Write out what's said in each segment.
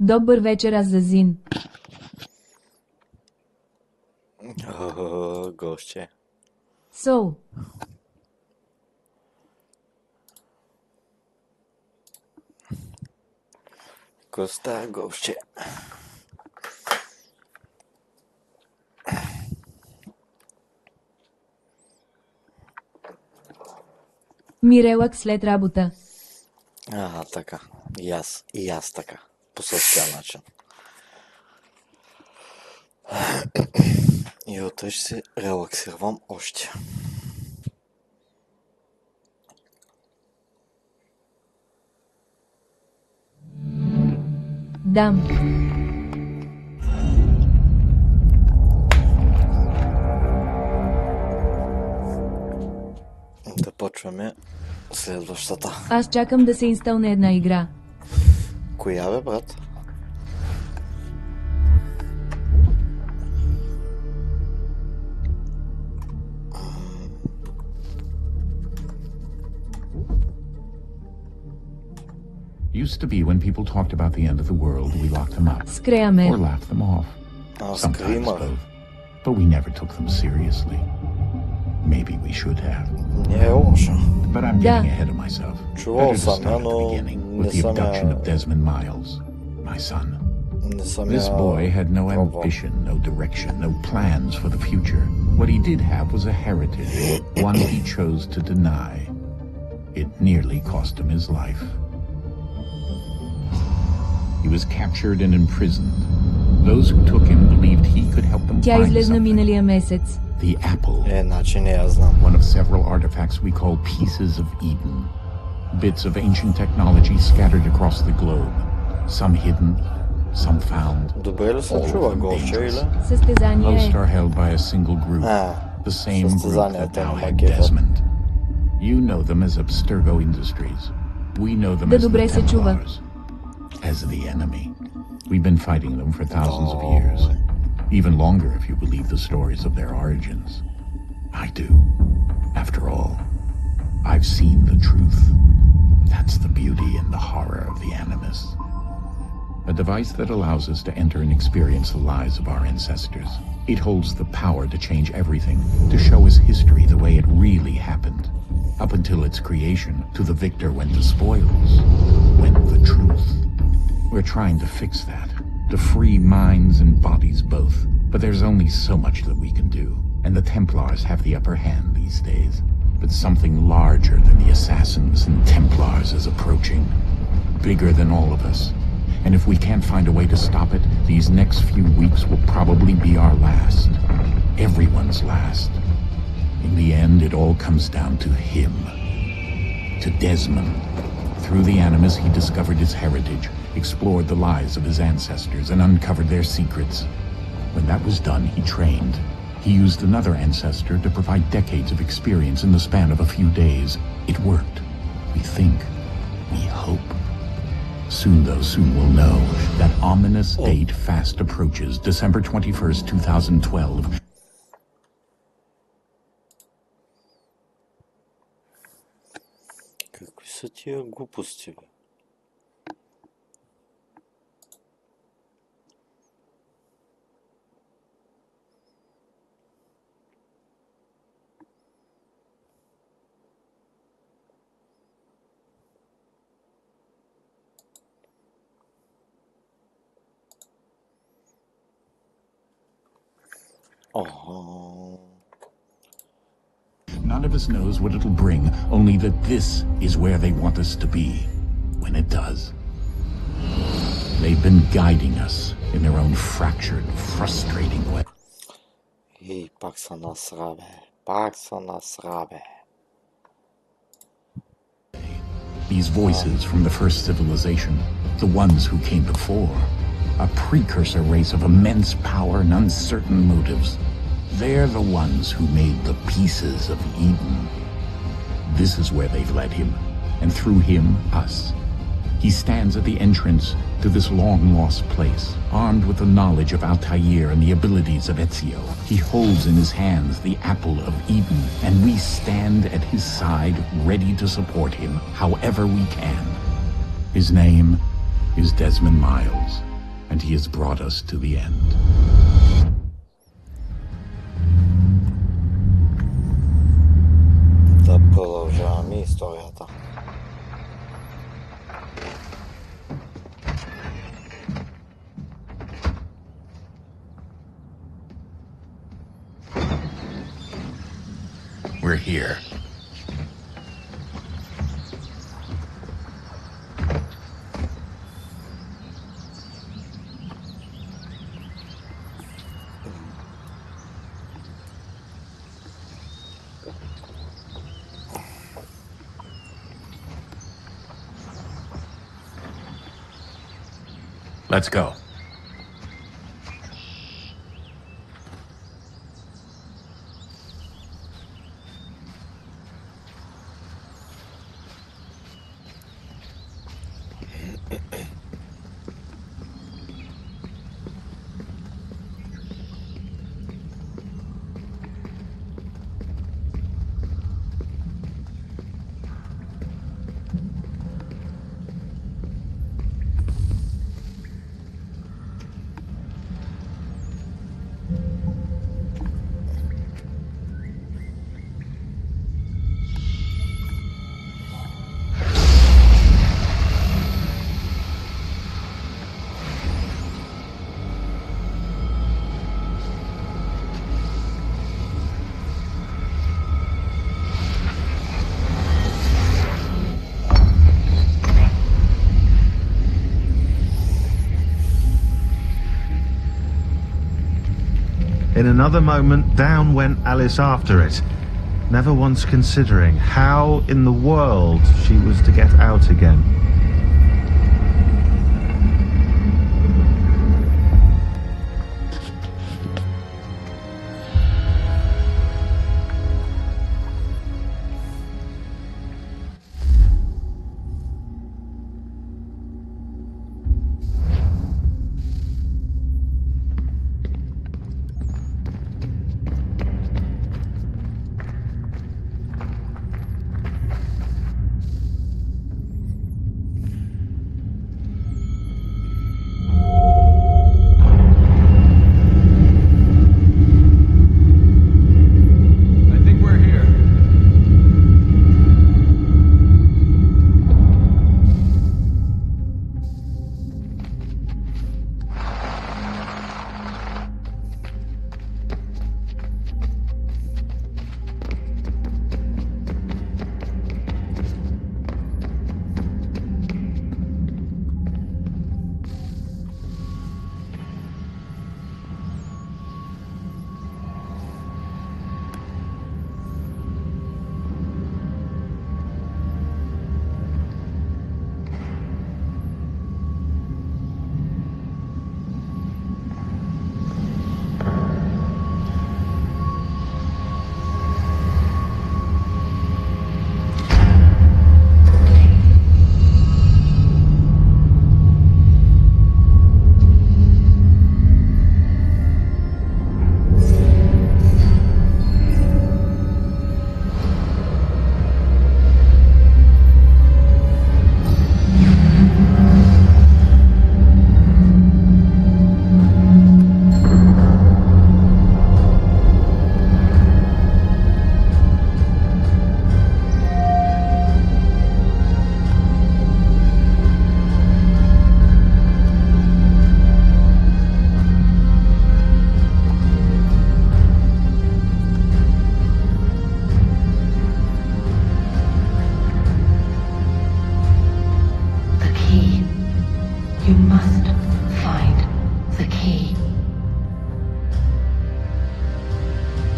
Добър вечер, Азазин. Goście. So, Коста, goście. ми релакс след работа. Така. И аз така. По същия начин. И утре ще се релаксирам още. Дам. Да почваме следващата. Аз чакам да се инсталне една игра. Коя бе, брат? Used to be when people talked about the end of the world, we locked them up Скреаме. or laughed them off. Sometimes both. But we never took them seriously. Maybe we should have. Не е лошо. But I'm getting ahead of myself. Чувал Better to съм я, start at the но beginning не with the съм abduction я... of Desmond Miles, my son. Не съм This я boy had no пробвал. ambition, no direction, no plans for the future. What he did have was a heritage, one he chose to deny. It nearly cost him his life. He was captured and imprisoned. Those who took him believed he could help them Тя find излезна something. миналия месец. The apple, Значи не я знам. one of several artifacts we call pieces of Eden. Bits of ancient technology scattered across the globe. Some hidden, some found. Добре ли се All of чува, them Гоше, dangerous. или? Състезание Most е. are held by a single group. The same group състезанието that now на had макета. Desmond. You know them as Abstergo Industries. We know them Да as добре the се чува. Templars. As the enemy. We've been fighting them for thousands of years. Even longer if you believe the stories of their origins. I do. After all, I've seen the truth. That's the beauty and the horror of the Animus. A device that allows us to enter and experience the lives of our ancestors. It holds the power to change everything, to show us history the way it really happened. Up until its creation, to the victor went the spoils, went the truth. We're trying to fix that, to free minds and bodies both. But there's only so much that we can do, and the Templars have the upper hand these days. But something larger than the Assassins and Templars is approaching, bigger than all of us. And if we can't find a way to stop it, these next few weeks will probably be our last. Everyone's last. In the end, it all comes down to him. To Desmond. Through the Animus, he discovered his heritage, explored the lives of his ancestors, and uncovered their secrets. When that was done, he trained. He used another ancestor to provide decades of experience in the span of a few days. It worked. We think. We hope. Soon, though, soon we'll know. That ominous date fast approaches, December 21st, 2012. Какви са тия глупости, бе? None of us knows what it'll bring, only that this is where they want us to be, when it does. They've been guiding us in their own fractured, frustrating way. Ей, пак са насра, бе. Пак са насра, бе. These voices from the first civilization, the ones who came before, a precursor race of immense power and uncertain motives. They're the ones who made the pieces of Eden. This is where they've led him, and through him, us. He stands at the entrance to this long-lost place, armed with the knowledge of Altair and the abilities of Ezio. He holds in his hands the apple of Eden, and we stand at his side, ready to support him however we can. His name is Desmond Miles. he has brought us to the end. Да продължаваме историята. We're here. Let's go. In another moment, down went Alice after it, never once considering how in the world she was to get out again.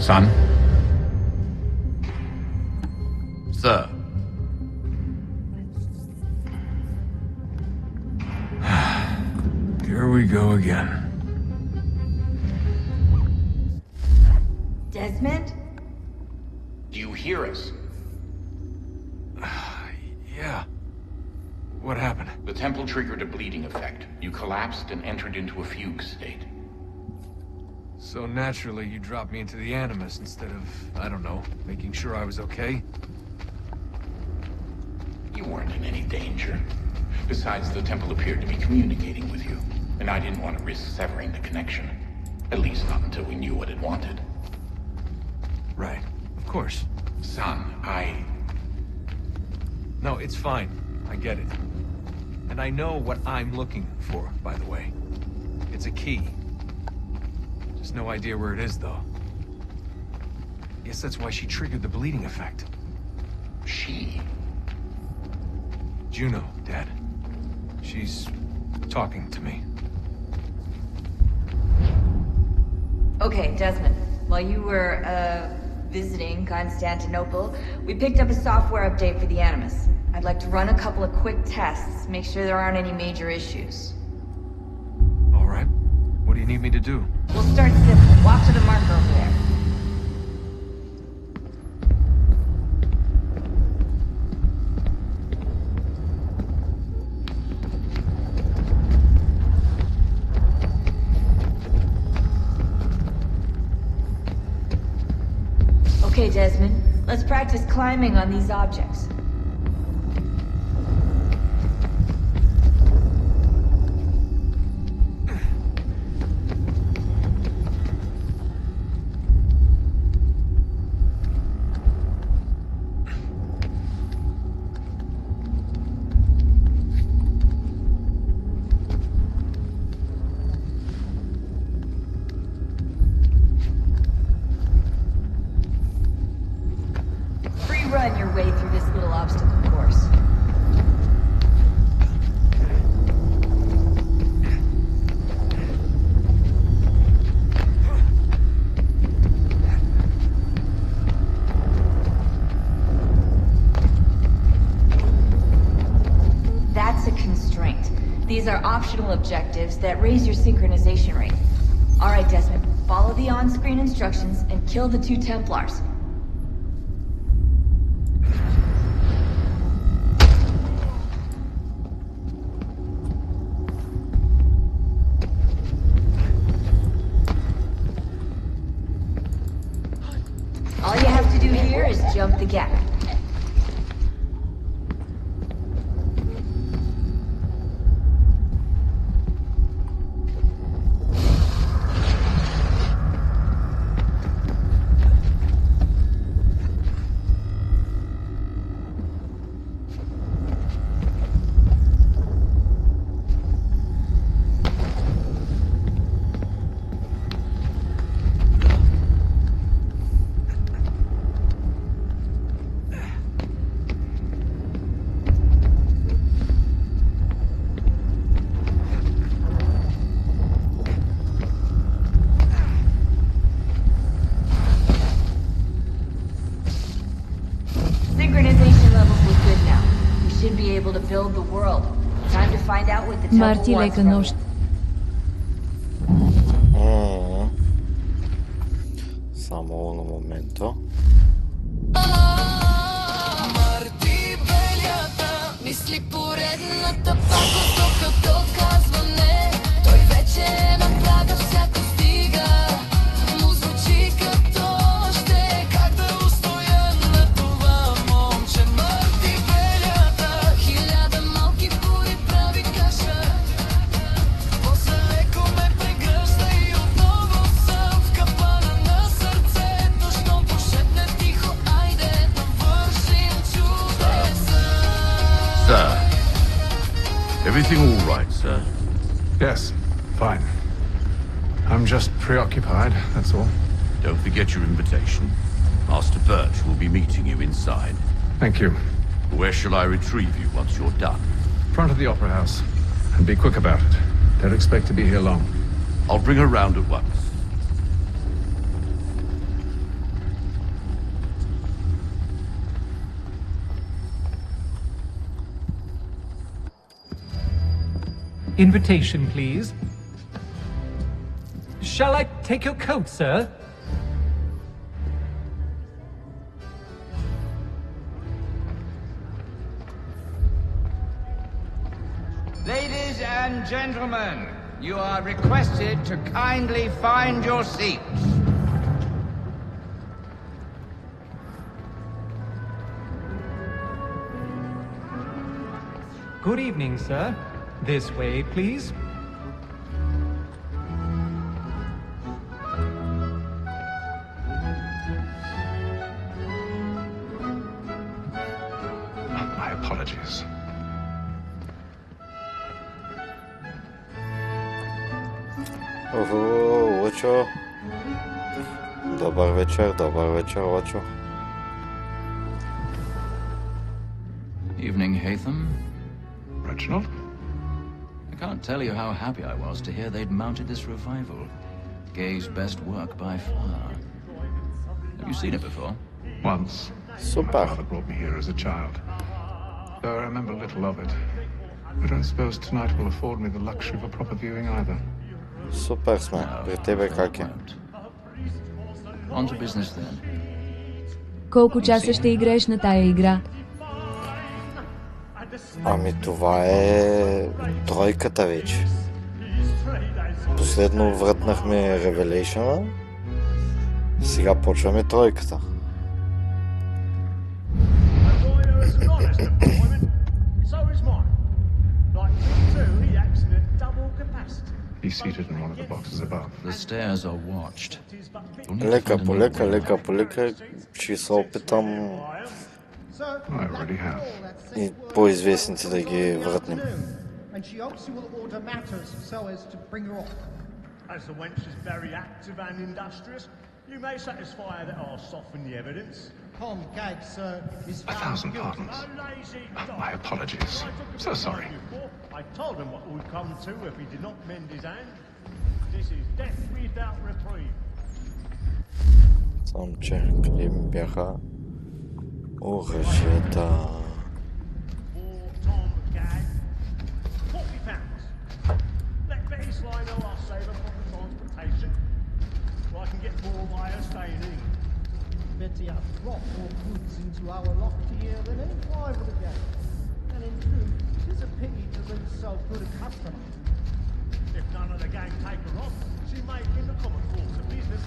Son? Sir. Here we go again. Desmond? Do you hear us? Yeah. What happened? The temple triggered a bleeding effect. You collapsed and entered into a fugue state. So naturally, you dropped me into the Animus instead of, I don't know, making sure I was okay? You weren't in any danger. Besides, the temple appeared to be communicating with you. and I didn't want to risk severing the connection. At least not until we knew what it wanted. Right. Of course. Son, No, it's fine. I get it. And I know what I'm looking for, by the way. It's a key. Just no idea where it is, though. Guess that's why she triggered the bleeding effect. She? Juno, Dad. She's talking to me. Okay, Desmond. While you were, visiting Constantinople, we picked up a software update for the Animus. I'd like to run a couple of quick tests, make sure there aren't any major issues. All right. What do you need me to do? We'll start simple. Walk to the marker over there. Okay, Desmond. Let's practice climbing on these objects. Run your way through this little obstacle course. That's a constraint. These are optional objectives that raise your synchronization rate. All right, Desmond, follow the on-screen instructions and kill the 2 Templars. All you have to do here is jump the gap. Synchronization levels look good now. We should be able to build the world. Time to find out what the temple Marti wants le from cunoști. Samo un momento. Мисли поредната пакост, докато казва не. Той вече на прага всяко стига. Му звучи като още как да устоя на това момче. Мърти белята, 1000 малки бури прави каша. После леко ме прегръща и отново съм в капана на сърцето. Щом пошепне тихо, айде да вършим чудеса. Sir. Everything all right, sir? Yes, fine. I'm just preoccupied, that's all. Don't forget your invitation. Master Birch will be meeting you inside. Thank you. Where shall I retrieve you once you're done? Front of the Opera House. And be quick about it. Don't expect to be here long. I'll bring her round at once. Invitation, please. Shall I take your coat, sir? Ladies and gentlemen, you are requested to kindly find your seats. Good evening, sir. This way, please. apologies. Лучо. Добър вечер, Лучо. Evening, Hatham. Reginald? I can't tell you how happy I was to hear they'd mounted this revival. Gay's best work by far. Have you seen it before? Once. Super. My father brought me here as a child. Though I remember little of it. I don't suppose tonight will afford me the luxury of a proper viewing either. Супер сме. При тебе как е? On to business then. Колко часа ще играеш на тая игра? Ами това е тройката вече. Последно вратнахме Revelation-а. Сега почваме тройката. He's seated in one of the boxes above. The stairs are watched. Лека по лека ще се опитам I already have. и по-известните да ги вратнем. And she hopes you will order matters so as to bring her off. As the wench is very active and industrious, you may satisfy her that I'll soften the evidence. Tom Gag, sir, is A thousand pardons. My apologies. So sorry. I told him what would come to if he did not mend his hand. This is death without reprieve. Само че къде ми бяха оръжията. Betty has brought more goods into our locked here than any rival again. And in truth, it is a pity to lose so good a customer. If none of the gang take her off, she may, in the common course of business,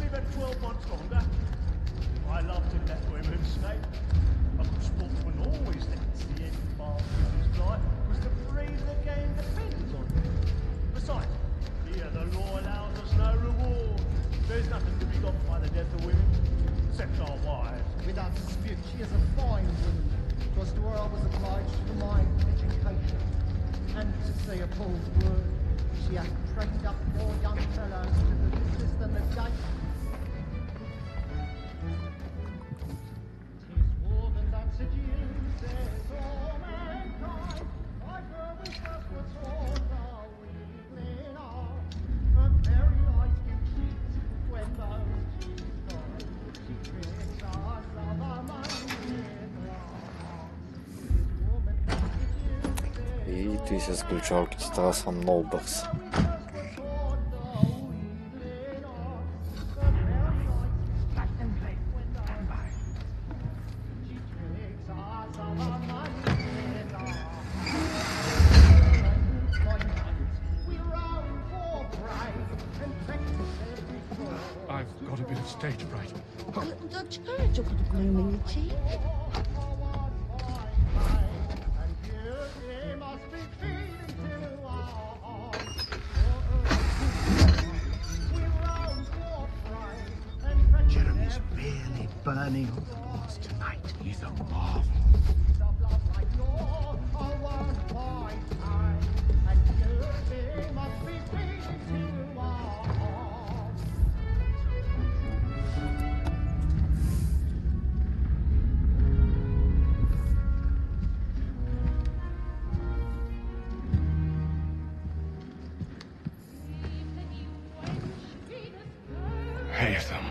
live at 12 months longer. I love to let women stay. A good sportsman always thinks the end part of his life was the freedom the game depends on. Besides, here the law allows us no reward. There's nothing to be got by the death of women, except our wives. Without dispute, she is a fine woman. It was to her I was obliged to my education. And to say a bold word, she has trained up more young fellows to the business than the game. И ти се сключалките трябва да са много бърз. I've got a bit of stage fright. Don't you courage your good gloom in your cheek? Jeremy's really burning on the boss tonight. He's a marvel. Hatham.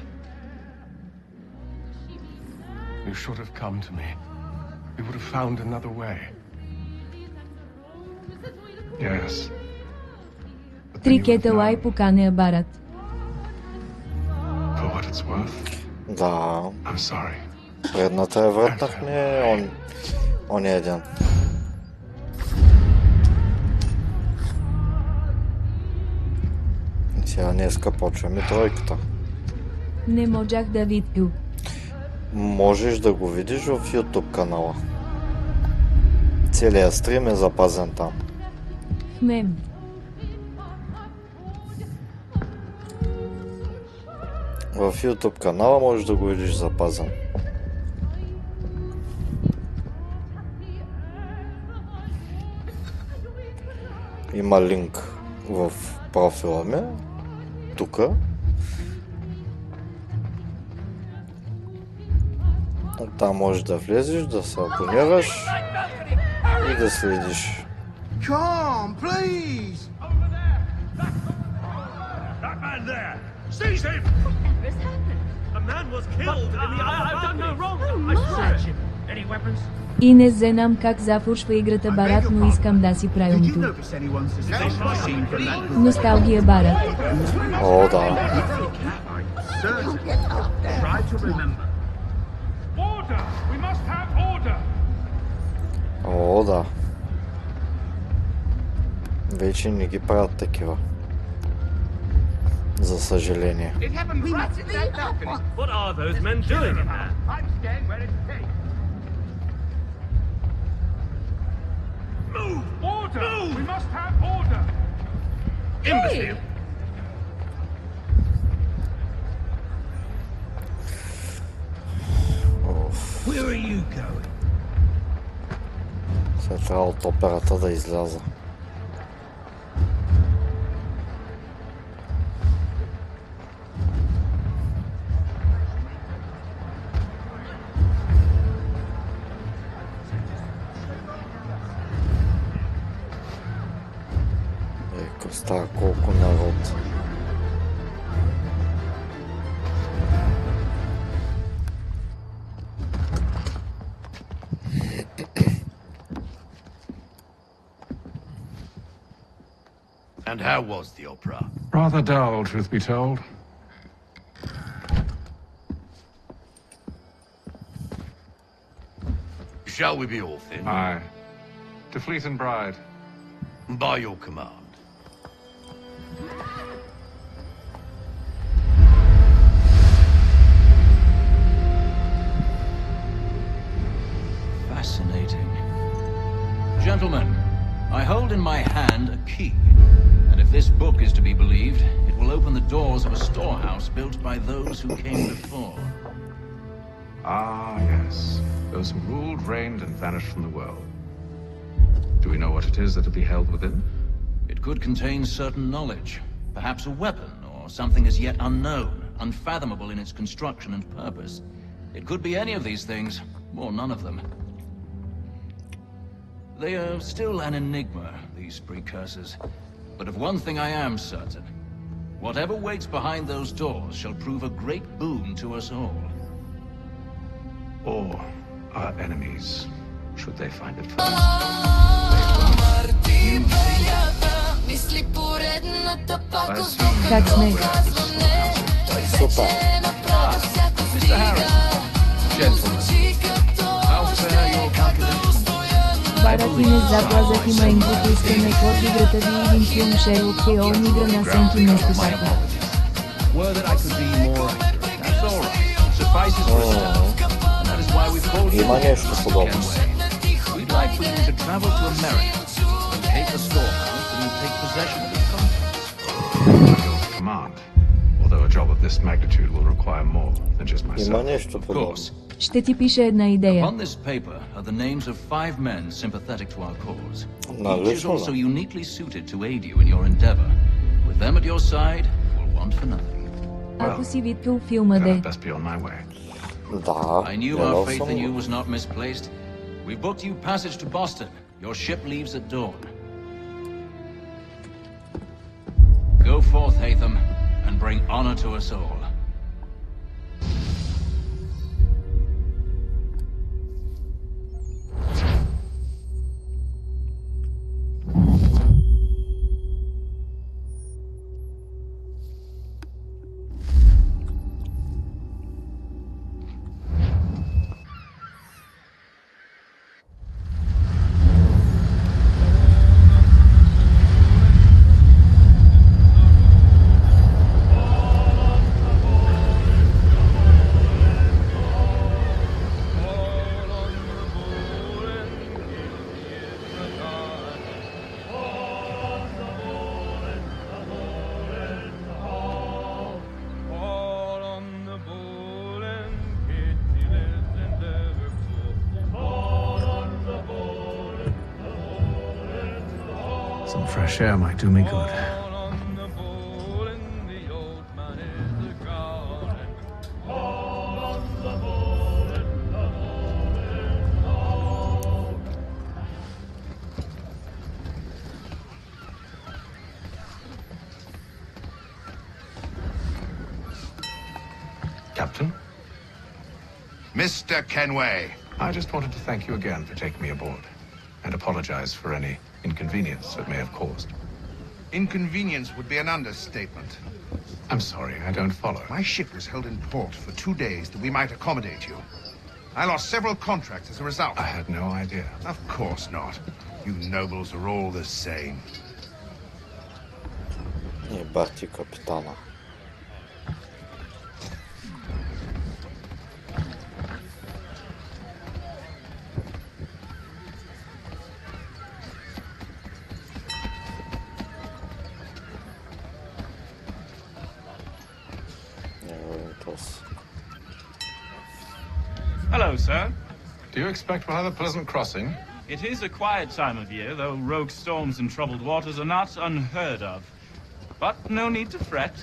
You should have come to me. We would have found another way. Yes. Три кетела и поканя барат. For what it's worth. Да. I'm sorry. Предната я вратнахме, он е един. Сега днеска почваме тройката. Не можах да видя. Можеш да го видиш в YouTube канала. Целият стрим е запазен там. Хмем. В YouTube канала можеш да го видиш запазен. Има линк в профила ми. Тука. Там можеш да влезеш, да се абонираш и да следиш. Come, please! Over there! That man there! Seize him! What's happened? A man was killed in the other I've done no wrong. I search him. Any weapons? И не знам как започва играта Барат, но искам да си правим Did you тук. notice anyone suspicious seen from that group? Носталгия Барат. О, да. Certain. Try to remember. Order! We must have order! О, да. Вече не ги правят такива. За съжаление. It happened right in that balcony. What are those men doing in there? I'm staying where it's safe. Move! Order! Move! We must have order! Imbecile! Where are you going? Сега трябва от операта да изляза. Става колко народ. And how was the opera? Rather dull, truth be told. Shall we be off in? Aye. To Fleet and Bride. By your command. Fascinating. Gentlemen, I hold in my hand a key. And if this book is to be believed, it will open the doors of a storehouse built by those who came before. Ah, yes. Those who ruled, reigned, and vanished from the world. Do we know what it is that will be held within? It could contain certain knowledge. Perhaps a weapon, or something as yet unknown, unfathomable in its construction and purpose. It could be any of these things, or none of them. They are still an enigma, these precursors. But of one thing I am certain. Whatever waits behind those doors shall prove a great boon to us all. Or our enemies, should they find it first. Как сме? Супер. Mr. Harris, gentlemen, how fare your calculations? Барат и не заплазах има инфото искаме код играта ви един филм Шерлок Хеон игра на сенки вместо сака. Were that I could be more accurate. That's all right. Suffices for yourself. And that is why we've called you Има нещо подобно. We'd like for you to travel to America, locate the storehouse, and take possession of its contents. Your command. Although a job of this magnitude will require more than just Има myself. нещо Of подобно. course. Ще ти пише една идея. On this paper are the names of 5 men sympathetic to our cause. Each is Налично, also да. uniquely suited to aid you in your endeavor. With them at your side, you will want for nothing. Ако си видел филма де. Best be on my way. Да, I knew гледал our faith съм in you го. was not misplaced. We booked you passage to Boston. Your ship leaves at dawn. Go forth, Hatham, and bring honor to us all. fresh air might do me good. Captain? Mr. Kenway. I just wanted to thank you again for taking me aboard, and apologize for any inconvenience it may have caused. Inconvenience would be an understatement. I'm sorry, I don't follow. My ship was held in port for 2 days that we might accommodate you. I lost several contracts as a result. I had no idea. Of course not. You nobles are all the same. Ебать, капитана. Hello, sir. Do you expect we'll have a pleasant crossing? It is a quiet time of year, though rogue storms and troubled waters are not unheard of. But no need to fret.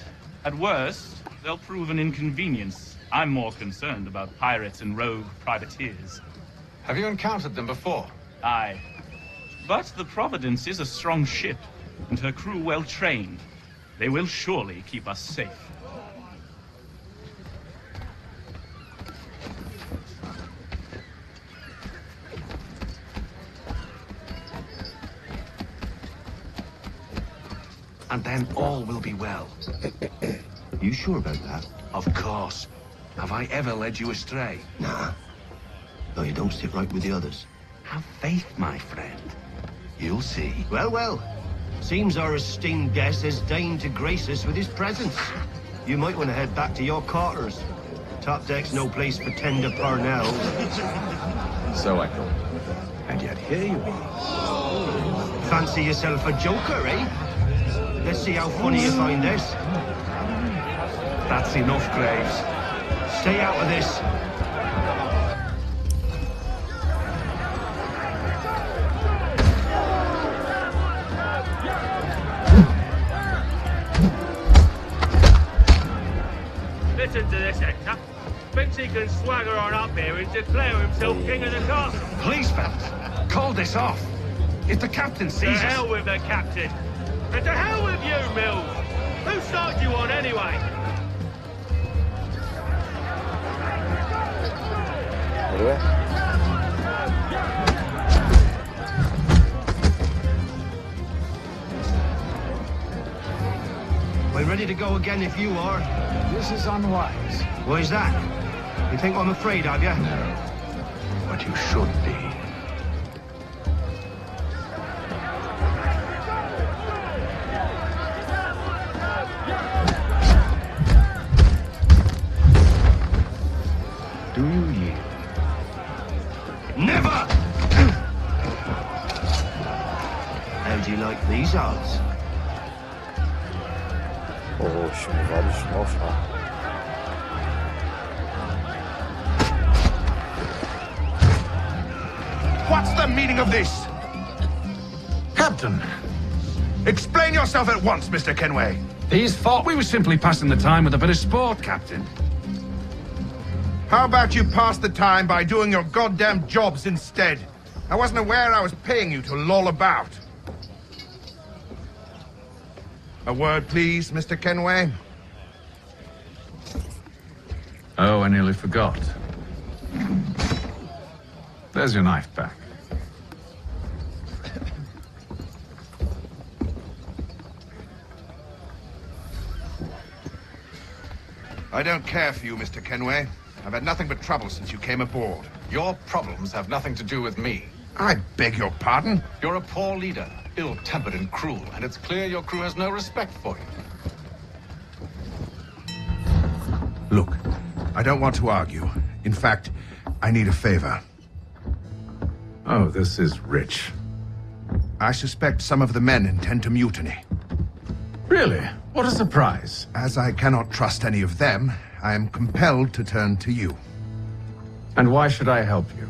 At worst, they'll prove an inconvenience. I'm more concerned about pirates and rogue privateers. Have you encountered them before? Aye. But the Providence is a strong ship, and her crew well trained. They will surely keep us safe. And then all will be well. You sure about that? Of course. Have I ever led you astray? Nah. No, you don't sit right with the others. Have faith, my friend. You'll see. Well, well. Seems our esteemed guest has deigned to grace us with his presence. You might want to head back to your quarters. Top deck's no place for tender parnells. So I thought. And yet here you are. Fancy yourself a joker, eh? Let's see how funny you find this. That's enough, Graves. Stay out of this. Listen to this, Hector. Thinks he can swagger on up here and declare himself king of the castle. Please, fellas, call this off. If the captain sees us... To hell with the captain. And to hell with you, Mills! Who started you on anyway? We're ready to go again if you are. This is unwise. Why is that? You think I'm afraid of you? No. But you should be. Do you yield? Never! How do you like these odds? Oh, ще му вадиш нож, What's the meaning of this? Captain! Explain yourself at once, Mr. Kenway. He's thought we were simply passing the time with a bit of sport, Captain. How about you pass the time by doing your goddamn jobs instead? I wasn't aware I was paying you to loll about. A word, please, Mr. Kenway. Oh, I nearly forgot. There's your knife back. I don't care for you, Mr. Kenway. I've had nothing but trouble since you came aboard. Your problems have nothing to do with me. I beg your pardon? You're a poor leader, ill-tempered and cruel, and it's clear your crew has no respect for you. Look, I don't want to argue. In fact, I need a favor. Oh, this is rich. I suspect some of the men intend to mutiny. Really? What a surprise. As I cannot trust any of them, I am compelled to turn to you. And why should I help you?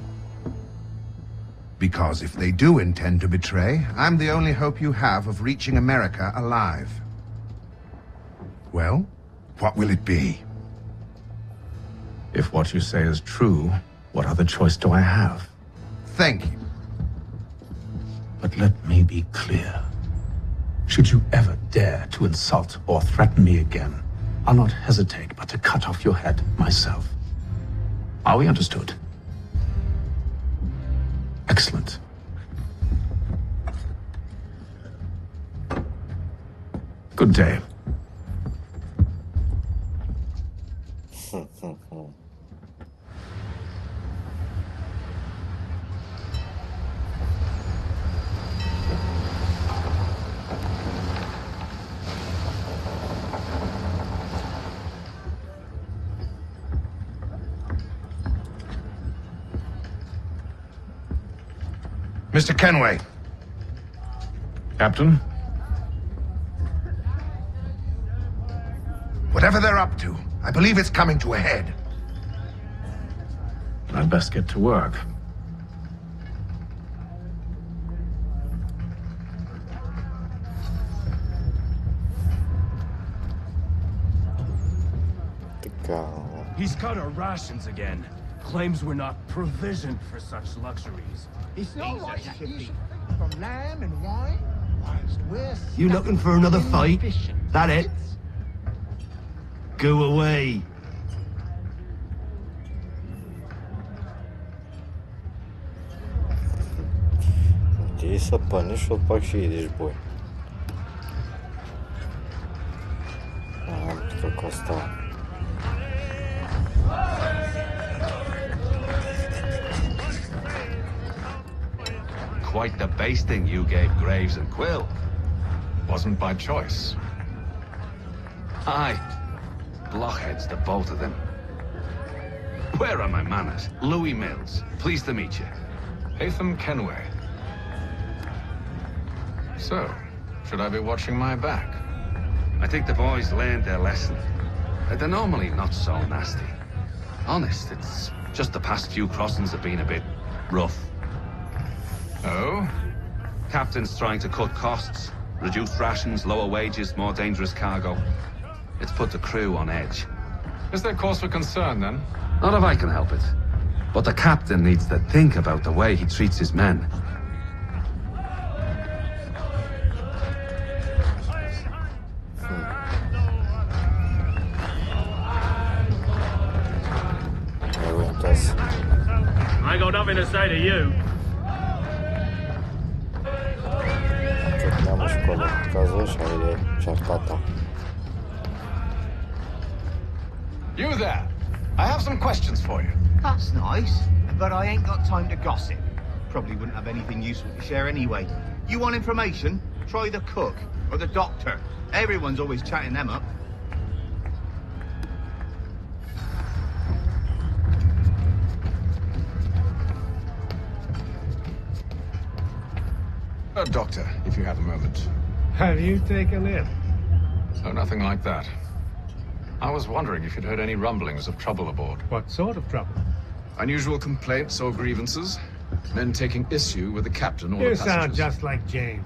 Because if they do intend to betray, I'm the only hope you have of reaching America alive. Well, what will it be? If what you say is true, what other choice do I have? Thank you. But let me be clear. Should you ever dare to insult or threaten me again, I'll not hesitate but to cut off your head myself. Are we understood? Excellent. Good day. Mr. Kenway. Captain? Whatever they're up to, I believe it's coming to a head. I'd best get to work. He's cut our rations again. Claims we're not provisioned for such luxuries. It's not like that. You should think from lamb and wine. Whilst we're You looking for another fight? That it? Go away. Ти са пъниш, защото пак ще идиш бой. Тук какво става? Quite the basting you gave Graves and Quill. Wasn't by choice. Aye. Blockheads, the both of them. Where are my manners? Louis Mills. Pleased to meet you. Hatham Kenway. So, should I be watching my back? I think the boys learned their lesson. They're normally not so nasty. Honest, it's just the past few crossings have been a bit rough. Oh? Captain's trying to cut costs, reduce rations, lower wages, more dangerous cargo. It's put the crew on edge. Is there cause for concern, then? Not if I can help it. But the captain needs to think about the way he treats his men. I got nothing to say to you. Нямаш какво да казваш, айде, чертата. You there! I have some questions for you. That's nice, but I ain't got time to gossip. Probably wouldn't have anything useful to share anyway. You want information? Try the cook or the doctor. Everyone's always chatting them up. Doctor, if you have a moment. Have you taken it? Oh, nothing like that. I was wondering if you'd heard any rumblings of trouble aboard. What sort of trouble? Unusual complaints or grievances? Men taking issue with the captain or the You passengers? sound just like James.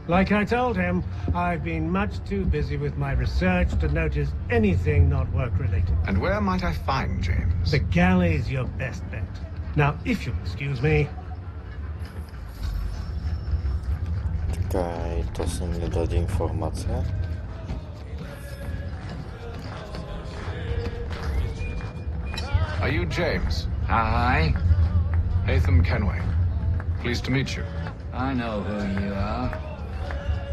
Like I told him, I've been much too busy with my research to notice anything not work-related. And where might I find James? The galley's your best bet. Now, if you'll excuse me... Czekaj, to są mi dodać informacje. Are you James? Hi. Hatham Kenway. Pleased to meet you. I know who you are.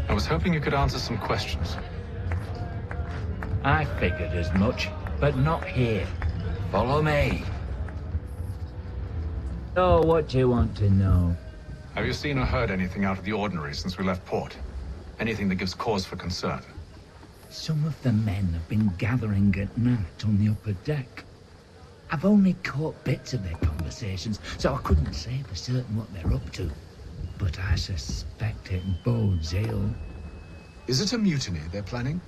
I was hoping you could answer some questions. I figured as much, but not here. Follow me. So, what do you want to know? Have you seen or heard anything out of the ordinary since we left port? Anything that gives cause for concern? Some of the men have been gathering at night on the upper deck. I've only caught bits of their conversations, so I couldn't say for certain what they're up to. But I suspect it bodes ill. Is it a mutiny they're planning?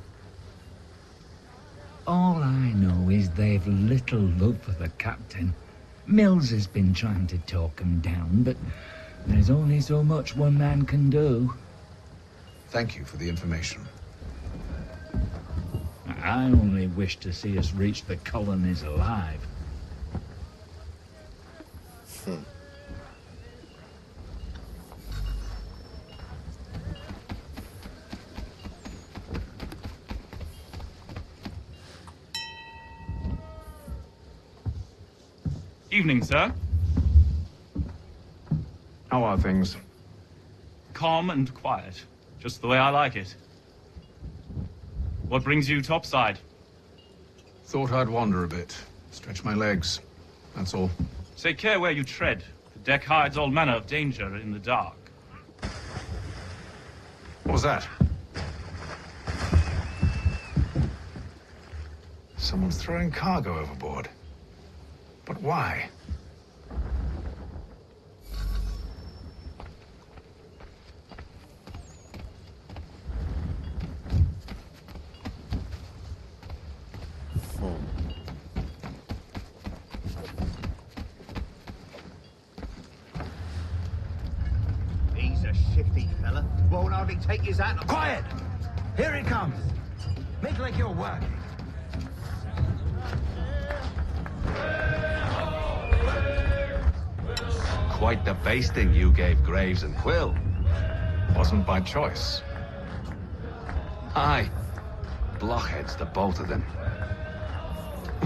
All I know is they've little love for the captain. Mills has been trying to talk him down, but there's only so much one man can do. Thank you for the information. I only wish to see us reach the colonies alive. Evening, sir. How are things? Calm and quiet. Just the way I like it. What brings you topside? Thought I'd wander a bit. Stretch my legs. That's all. Take care where you tread. The deck hides all manner of danger in the dark. What was that? Someone's throwing cargo overboard. But why? He's a shifty fella. Won't hardly take his hat off. Quiet! Here he comes. Make like you're working. Quite the basting you gave Graves and Quill. Wasn't by choice. Aye. Blockheads, the both of them.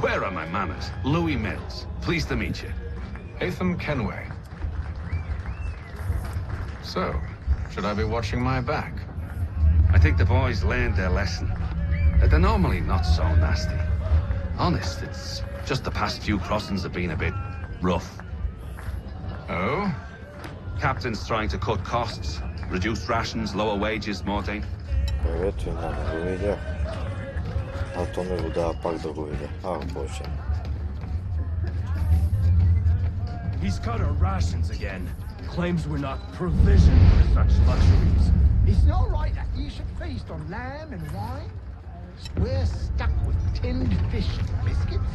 Where are my manners? Louis Mills. Pleased to meet you. Hatham Kenway. So, should I be watching my back? I think the boys learned their lesson. They're normally not so nasty. Honest, it's just the past few crossings have been a bit rough. Oh? Captain's trying to cut costs, reduce rations, lower wages, Mortain. Evet, това не го видя. А то ми го дава пак да го видя. Боже. He's cut our rations again. Claims we're not provisioned for such luxuries. It's not right that you should feast on lamb and wine. We're stuck with tinned fish and biscuits.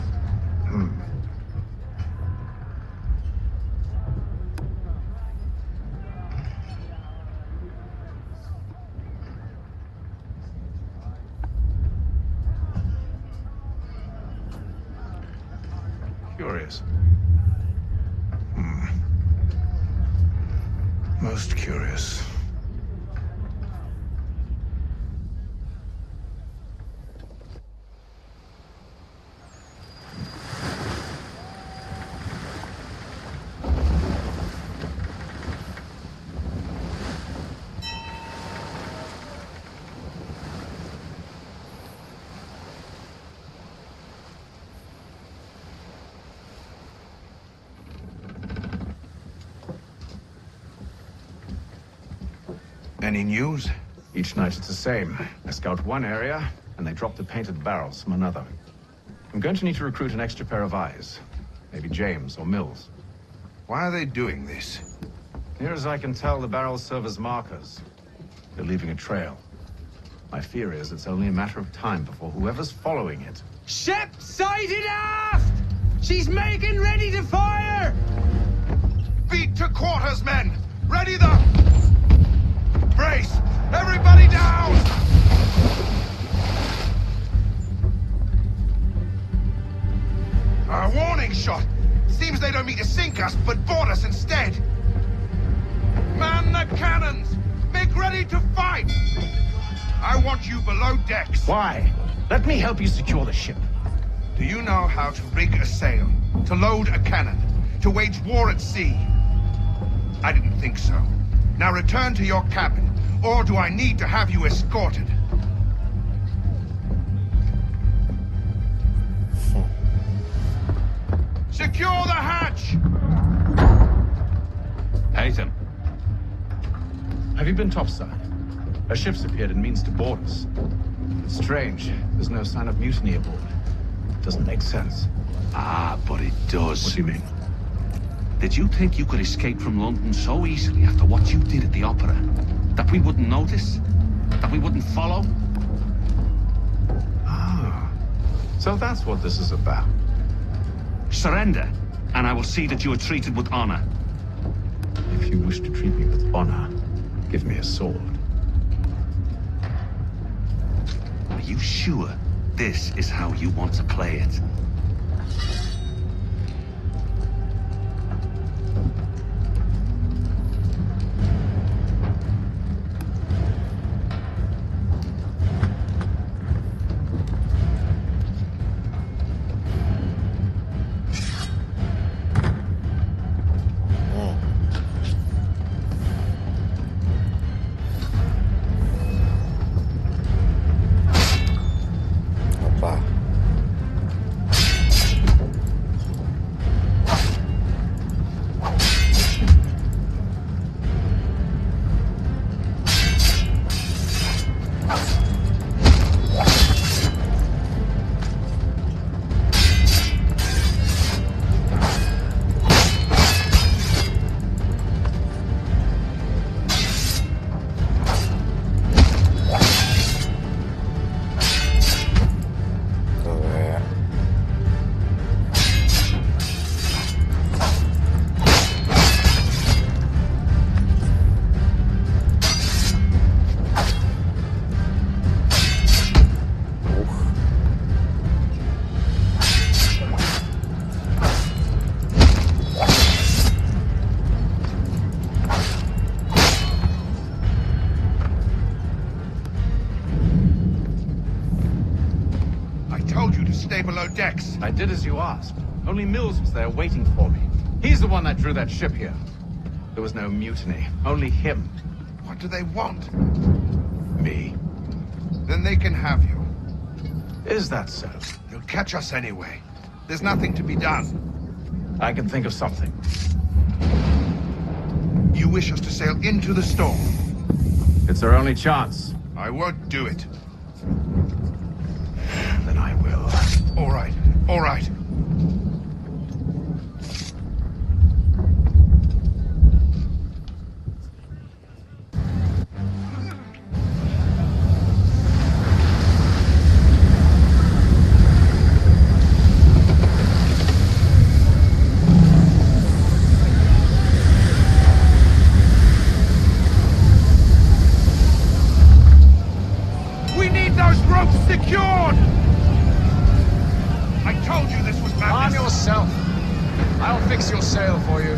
Curious. Most curious. Any news? Each night it's the same. I scout one area, and they drop the painted barrels from another. I'm going to need to recruit an extra pair of eyes. Maybe James or Mills. Why are they doing this? Near as I can tell, the barrels serve as markers. They're leaving a trail. My fear is it's only a matter of time before whoever's following it... Ship sighted aft! She's making ready to fire! Beat to quarters, men! Ready the... Brace! Everybody down! A warning shot! Seems they don't mean to sink us, but board us instead! Man the cannons! Make ready to fight! I want you below decks. Why? Let me help you secure the ship. Do you know how to rig a sail? To load a cannon? To wage war at sea? I didn't think so. Now return to your cabin, or do I need to have you escorted? Secure the hatch! Hatham. Have you been topside? A ship's appeared and means to board us. It's strange. There's no sign of mutiny aboard. Doesn't make sense. Ah, but it does. What do you mean? Did you think you could escape from London so easily after what you did at the opera? That we wouldn't notice? That we wouldn't follow? Ah. So that's what this is about. Surrender, and I will see that you are treated with honor. If you wish to treat me with honor, give me a sword. Are you sure this is how you want to play it? Stay below decks. I did as you asked. Only Mills was there waiting for me. He's the one that drew that ship here. There was no mutiny, only him. What do they want? Me. Then they can have you. Is that so? They'll catch us anyway. There's nothing to be done. I can think of something. You wish us to sail into the storm? It's our only chance. I won't do it. Then I will. All right, all right. We need those ropes secured! I told you this was madness. Arm yourself. I'll fix your sail for you.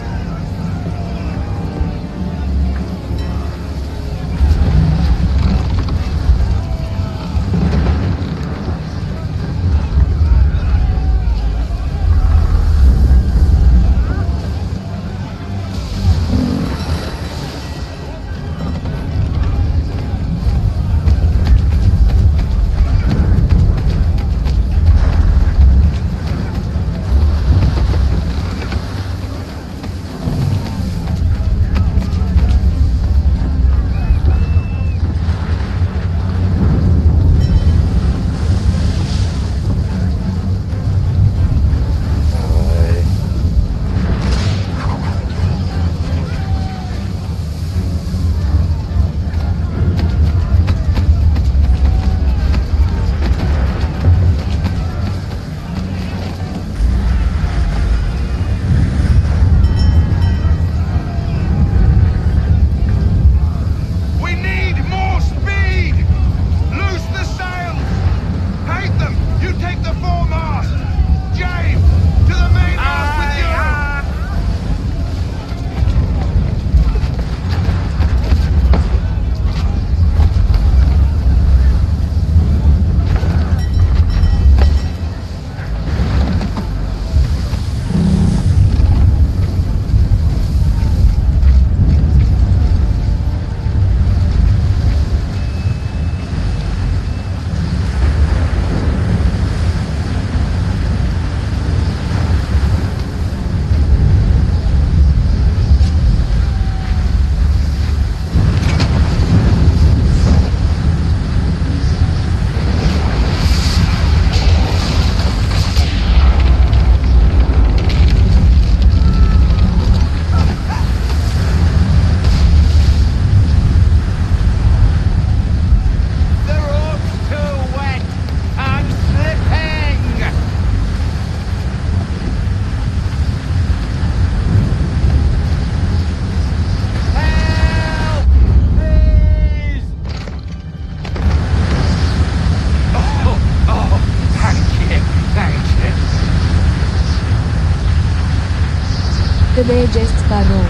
Къде е Джест Спароу?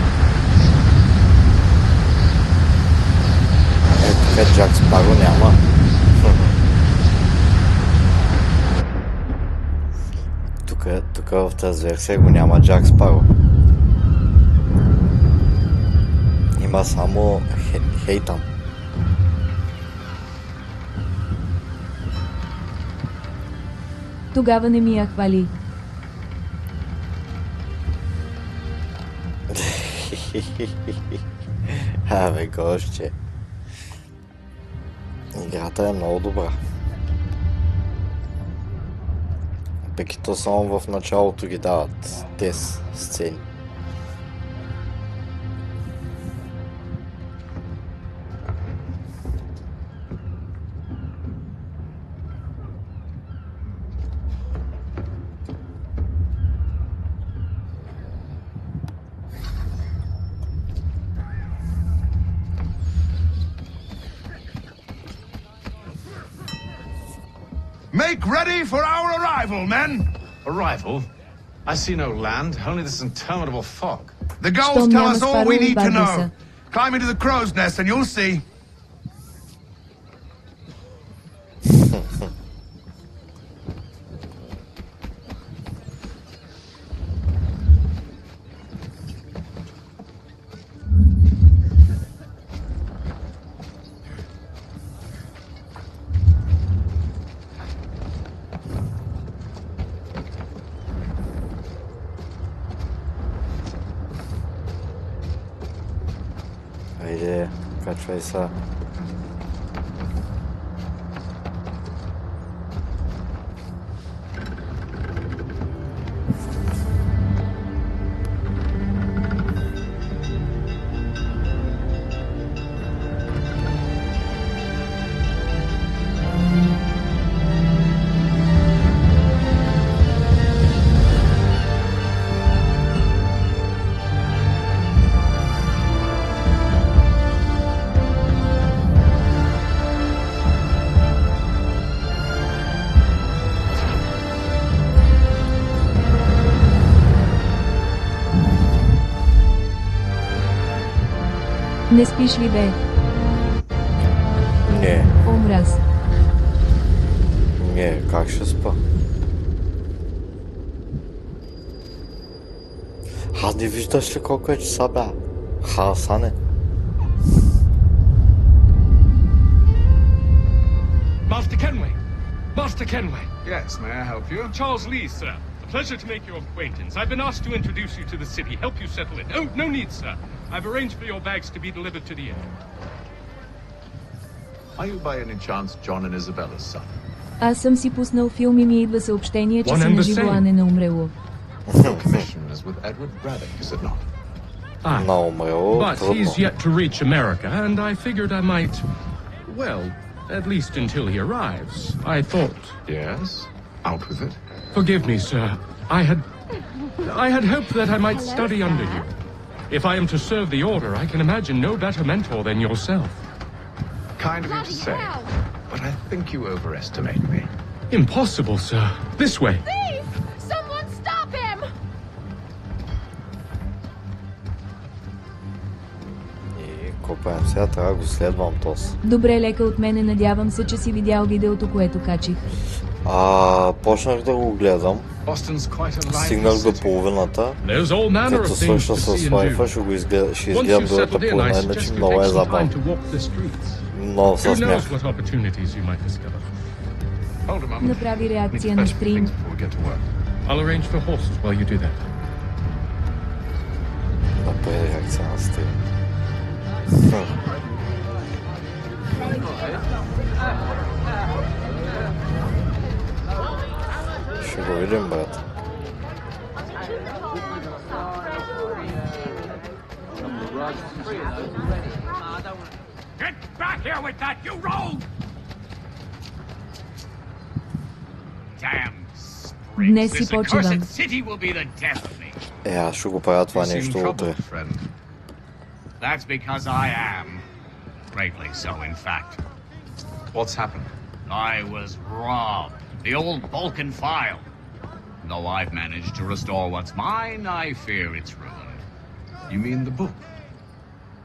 Тук Джак Спаро няма. Тук в тази версия го няма Джак Спаро. Има само Хейтън. Тогава не ми я хвали. Абе, гоще. Играта е много добра. Пък и то само в началото ги дават тези сцени. Make ready for our arrival, men! Arrival? I see no land, only this interminable fog. The gulls tell us all we need to know. Climb into the crow's nest and you'll see. Haydi kaçmayı sağ. Не спиш ли, бе? Не. Омраз. Не, как ще спа? Аз не виждаш ли колко е часа, бе? Хасане. Master Kenway! Master Kenway! Yes, may I help you? Charles Lee, sir. A pleasure to make your acquaintance. I've been asked to introduce you to the city, help you settle in. Oh, no need, sir. I've arranged for your bags to be delivered to the inn. Are you by any chance John and Isabella's son? Аз съм си пуснал филм и ми идва съобщение, че си наживо, а не на умрело. Your commission is with Edward Braddock, is it not? На умрело, But he's yet to reach America, and I figured I might, well, at least until he arrives. I thought... Yes? Out with it. Forgive me, sir. I had hoped that I might study under you. If I am to serve the order, I can imagine no better mentor than yourself. Kind of you to say, but I think you overestimate me. Impossible, sir. This way. Thief! Someone stop him! И копаем сега, трябва да го следвам тос. Добре, лека от мене, надявам се, че си видял видеото, което качих. Почнах да го гледам. Стигнах до половината. Като свърша с лайфа, ще изгледам другата половина, иначе много е забавно. Много се смях. Направи реакция на стрим. Направи реакция на стрим. Ще го видим, брат. Get back here with that, you rogue! Damn Днес си почивам. Аз ще го правя това нещо утре. That's because I am. Greatly so, in fact. What's happened? I was robbed. The old Balkan file. Though I've managed to restore what's mine, I fear it's ruined. You mean the book?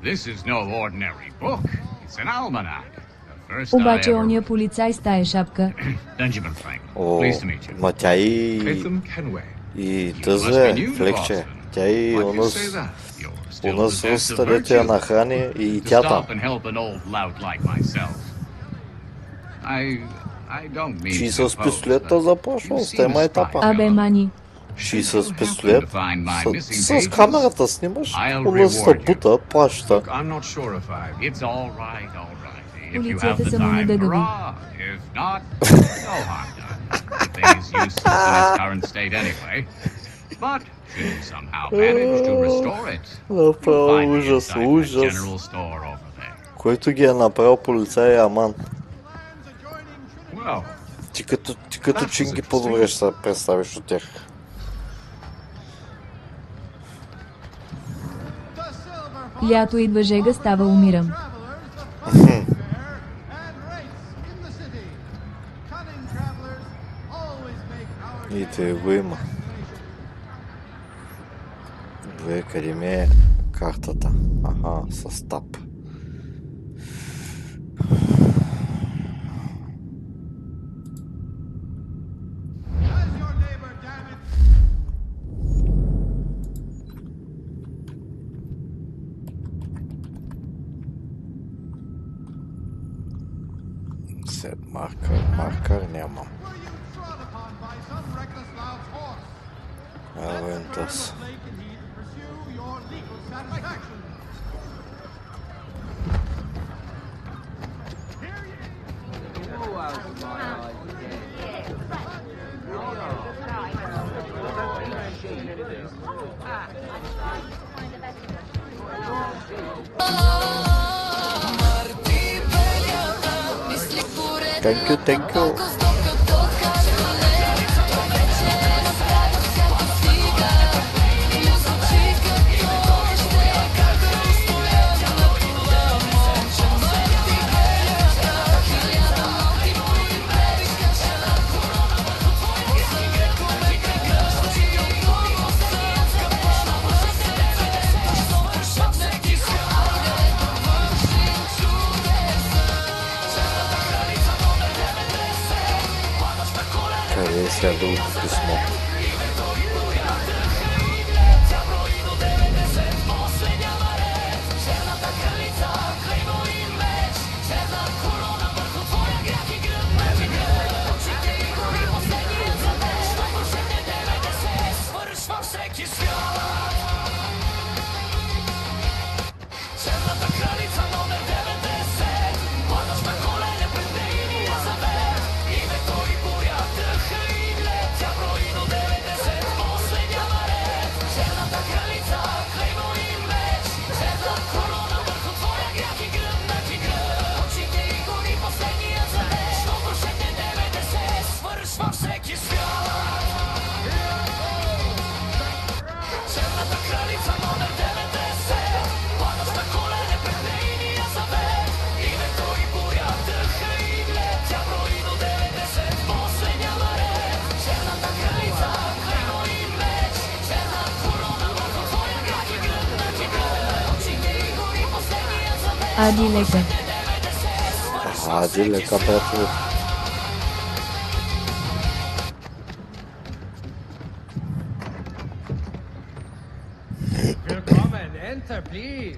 This is no ordinary book. It's an almanac. Обаче ония полицай с тая шапка. Ма тя и тази флекче. Тя и унас рустале тя нахрани и тята. Чи с пистолета започвал с тема етапа. Абе, мани. Чи с пистолет, с камерата снимаш, унас бута, плаща. Полицията са му надъгави. Направо ужас, ужас. Който ги е направил полицай, аман. Ти като чинги по-добре ще се представиш от тях. Лято идва жега, става умирам. И те го има. Две, къде ми е картата? Аха, с тап. Маркър нямам. Авентас. Thank you, thank you. Следвало писмо. Ади лека. Ади лека, приятели. Willkommen, enter please.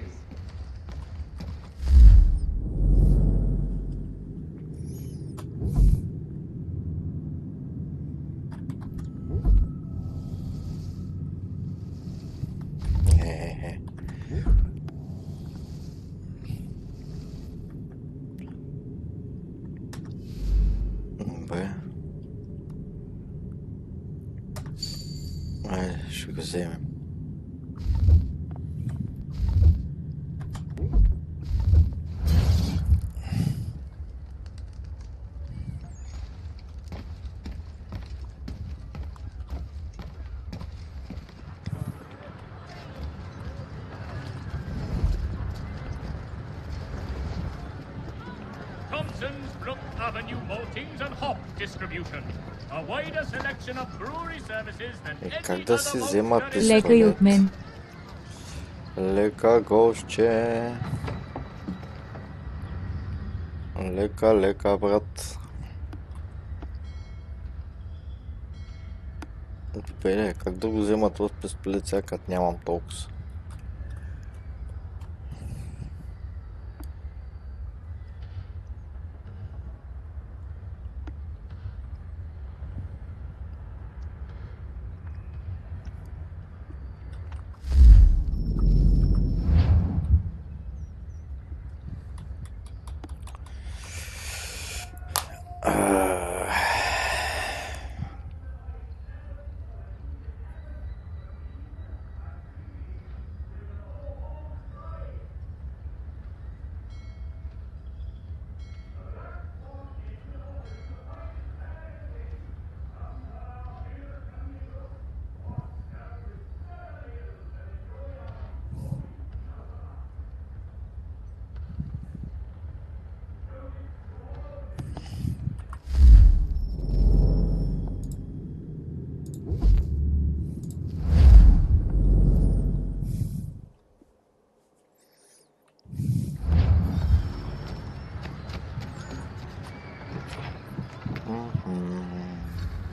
Ще го вземем. Avenue maltings and hop distribution. A wider selection of brewery services than any Как да си взема Лека и от пистолет? мен. Лека, гостче. Лека, лека, брат. Добре, как да го взема този пистолет, сякат нямам толкова.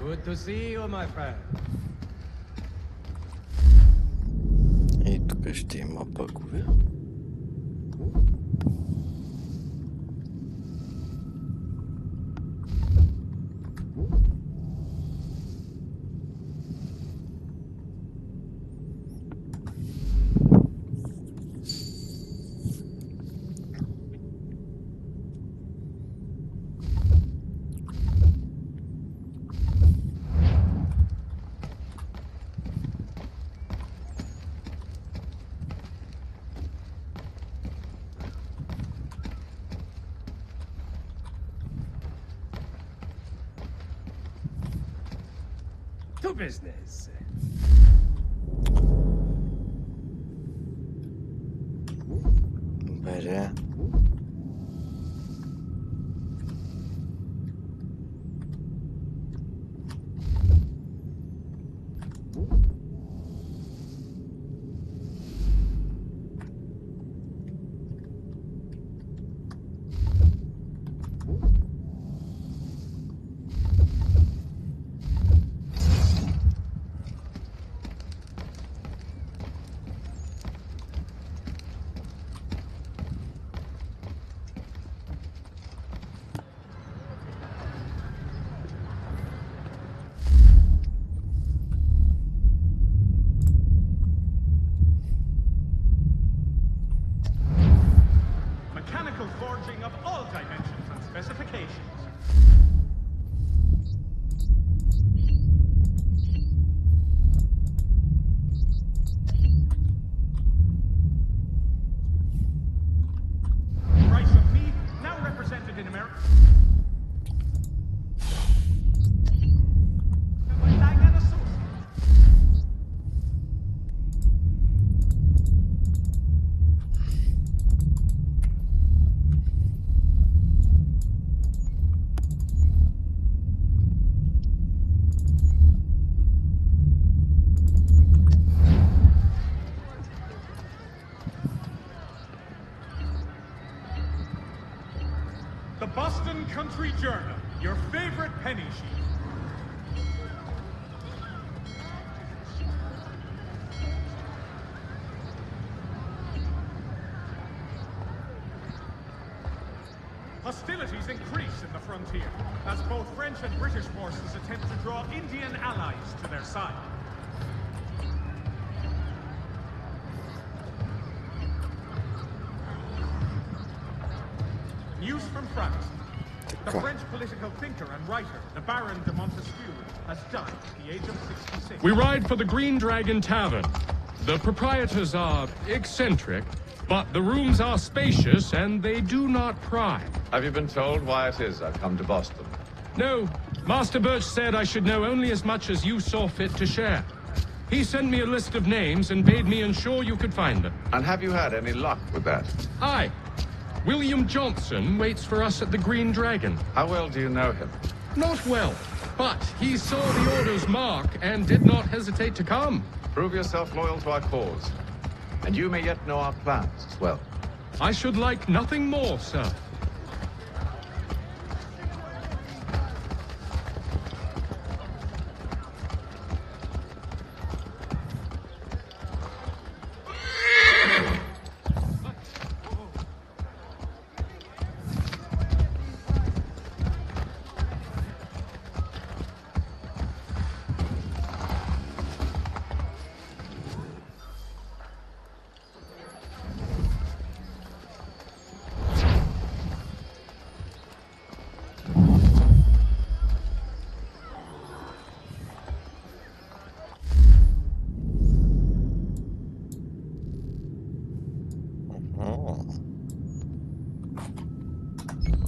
Good to see you, my friend. И тук ще има бъгове. To business. Добре. Mechanical forging of all dimensions and specifications. Price of meat now represented in America. The Boston Country Journal, your favorite penny sheet. Hostilities increase in the frontier, as both French and British forces attempt to draw Indian allies to their side. News from France. The French political thinker and writer, the Baron de Montesquieu, has died at the age of 66. We ride for the Green Dragon Tavern. The proprietors are eccentric, but the rooms are spacious and they do not pry. Have you been told why it is I've come to Boston? No. Master Birch said I should know only as much as you saw fit to share. He sent me a list of names and bade me ensure you could find them. And have you had any luck with that? Aye. William Johnson waits for us at the Green Dragon. How well do you know him? Not well, but he saw the order's mark and did not hesitate to come. Prove yourself loyal to our cause. And you may yet know our plans as well. I should like nothing more, sir.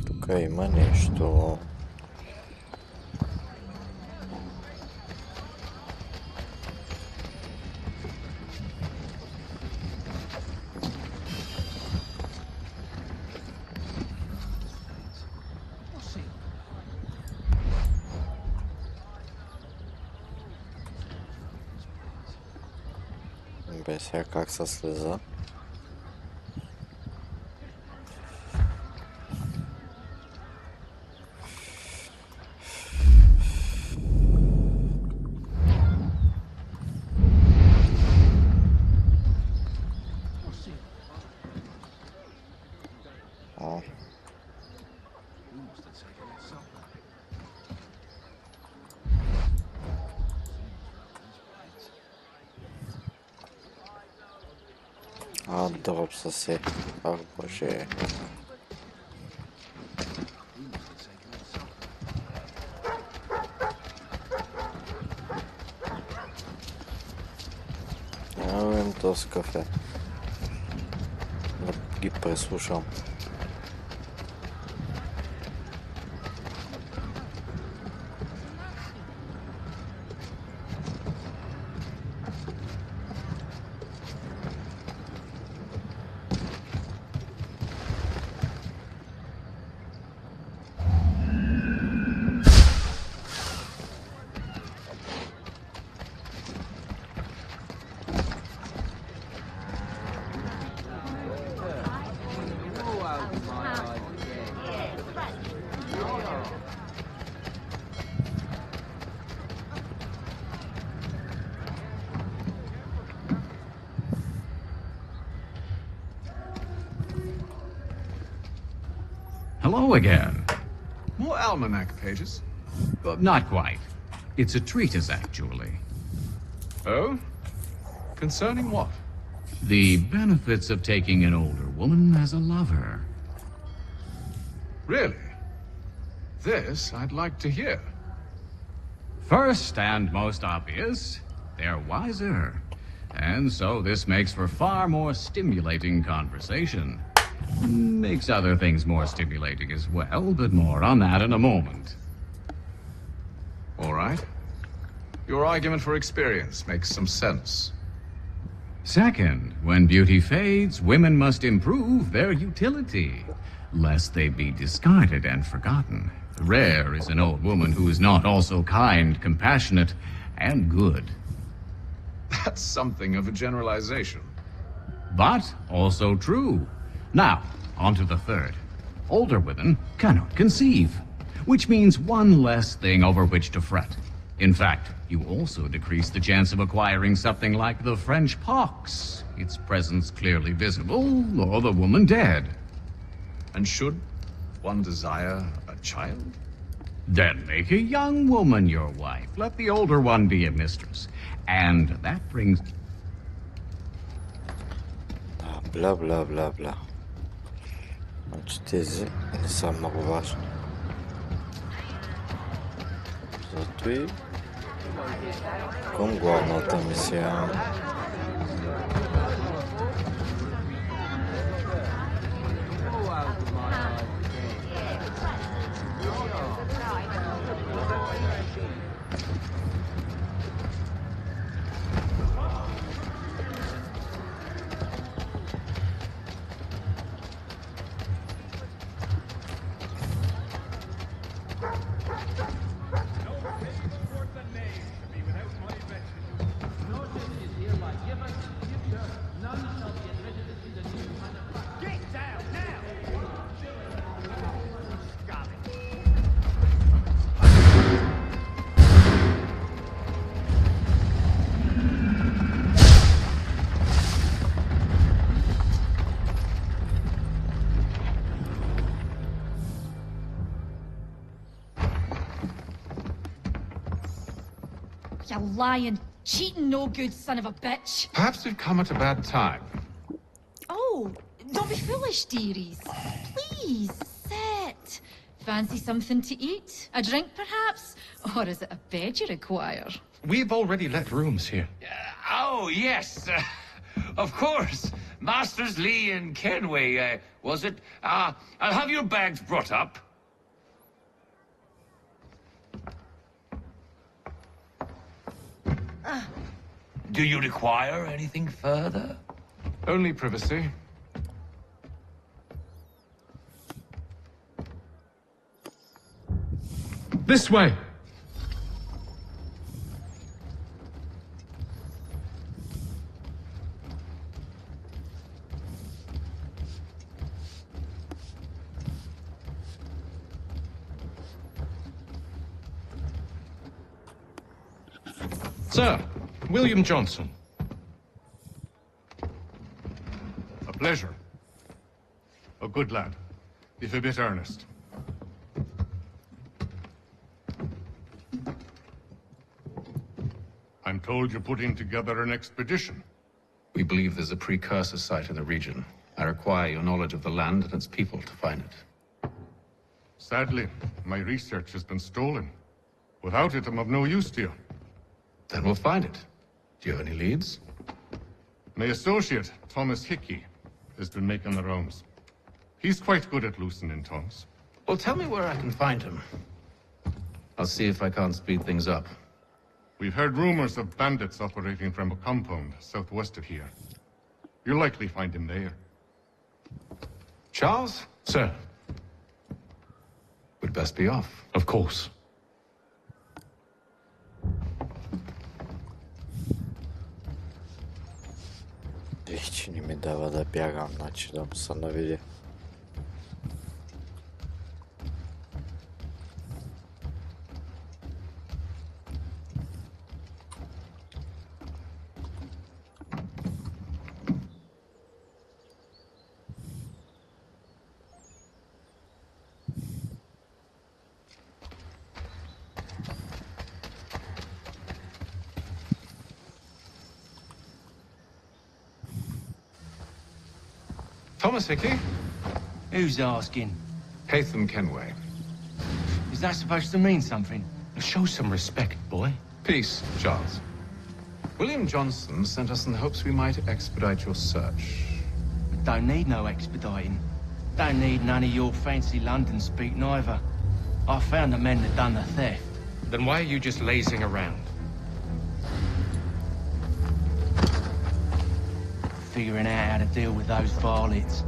Тук има нещо. Бе, сега как се слиза? Дроп се. Ах, боже. Имам този кафе. Да ги преслушам. Hello again. More almanac pages? Not quite. It's a treatise, actually. Oh? Concerning what? The benefits of taking an older woman as a lover. Really? This I'd like to hear. First and most obvious, they're wiser. And so this makes for far more stimulating conversation. Makes other things more stimulating as well, but more on that in a moment. All right. Your argument for experience makes some sense. Second, when beauty fades, women must improve their utility, lest they be discarded and forgotten. Rare is an old woman who is not also kind, compassionate, and good. That's something of a generalization. But also true. Now, on to the third. Older women cannot conceive, which means one less thing over which to fret. In fact, you also decrease the chance of acquiring something like the French pox, its presence clearly visible, or the woman dead. And should one desire a child? Then make a young woman your wife. Let the older one be a mistress. And that brings... Bla bla bla bla. Значи тези не са много важни. Зато и към главната мисия. You lying, cheating, no good son of a bitch. Perhaps we've come at a bad time. Oh, don't be foolish, dearies. Please, sit. Fancy something to eat? A drink, perhaps? Or is it a bed you require? We've already let rooms here. Oh, yes. Of course. Masters Lee and Kenway, was it? I'll have your bags brought up. Do you require anything further? Only privacy. This way! Sir, William Johnson. A pleasure. A good lad, if a bit earnest. I'm told you're putting together an expedition. We believe there's a precursor site in the region. I require your knowledge of the land and its people to find it. Sadly, my research has been stolen. Without it, I'm of no use to you. Then we'll find it. Do you have any leads? My associate, Thomas Hickey, has been making the rounds. He's quite good at loosening tongues. Well, tell me where I can find him. I'll see if I can't speed things up. We've heard rumors of bandits operating from a compound southwest of here. You'll likely find him there. Charles? Sir. We'd best be off. Of course. Hiç nie mi dava da bjagam, znači da mu sad ne vidi. Thomas Hickey? Who's asking? Haytham Kenway. Is that supposed to mean something? Show some respect, boy. Peace, Charles. William Johnson sent us in the hopes we might expedite your search. Don't need no expediting. Don't need none of your fancy London speak neither. I found the men that done the theft. Then why are you just lazing around? Figuring out how to deal with those varlets.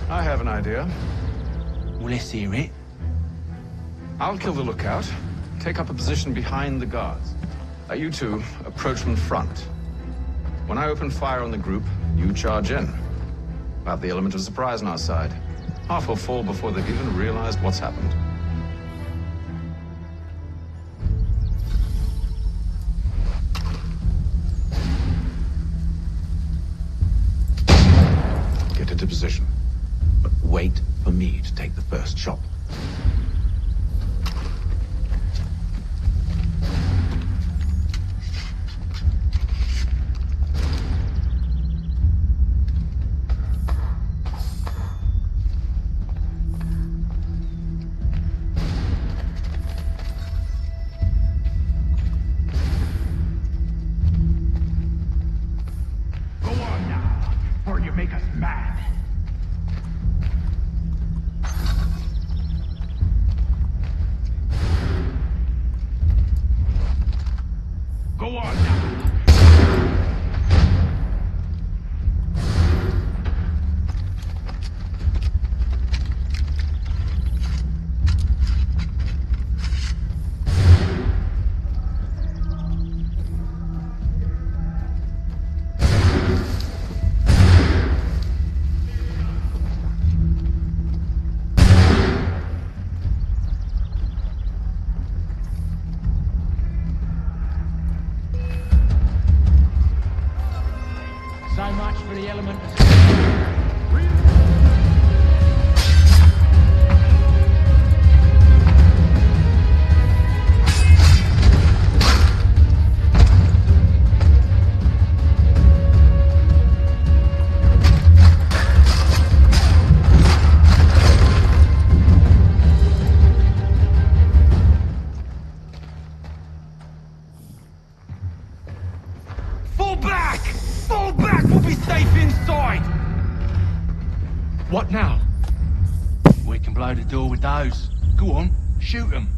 I have an idea. Well, let's hear it. I'll kill the lookout, take up a position behind the guards. You two approach from front. When I open fire on the group, you charge in. We'll have the element of surprise on our side. Half will fall before they've even realized what's happened. Get into position. But wait for me to take the first shot. So much for the element of... back! Fall back! We'll be safe inside! What now? We can blow the door with those. Go on, shoot them.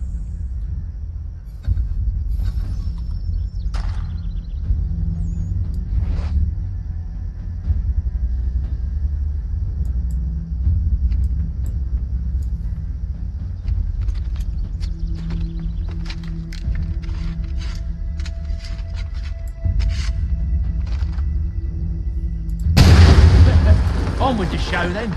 On with the show then.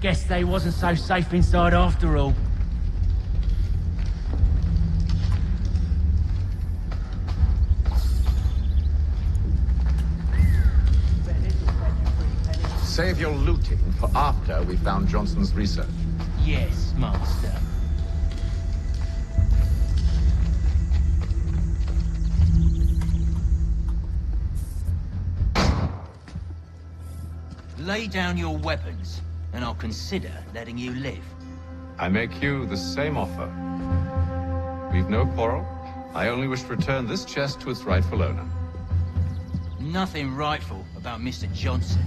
Guess they wasn't so safe inside after all. Save your looting for after we found Johnson's research. Yes, master. Lay down your weapons, and I'll consider letting you live. I make you the same offer. We've no quarrel. I only wish to return this chest to its rightful owner. Nothing rightful about Mr. Johnson.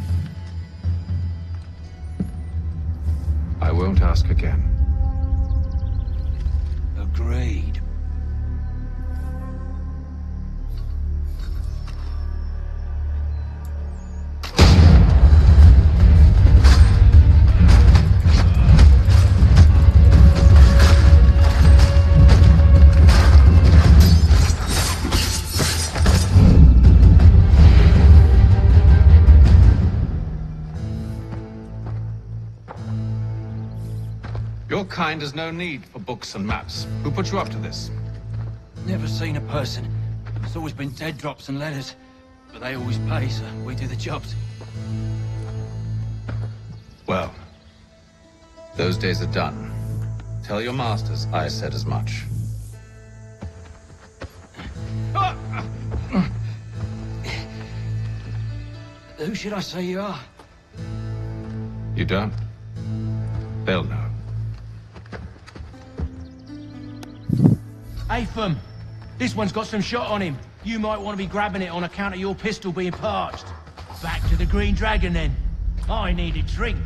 I won't ask again. Agreed. Your kind has no need for books and maps. Who put you up to this? Never seen a person. It's always been dead drops and letters. But they always pay, so we do the jobs. Well, those days are done. Tell your masters I said as much. Who should I say you are? You don't? They'll know. Atham, this one's got some shot on him. You might want to be grabbing it on account of your pistol being parched. Back to the Green Dragon then. I need a drink.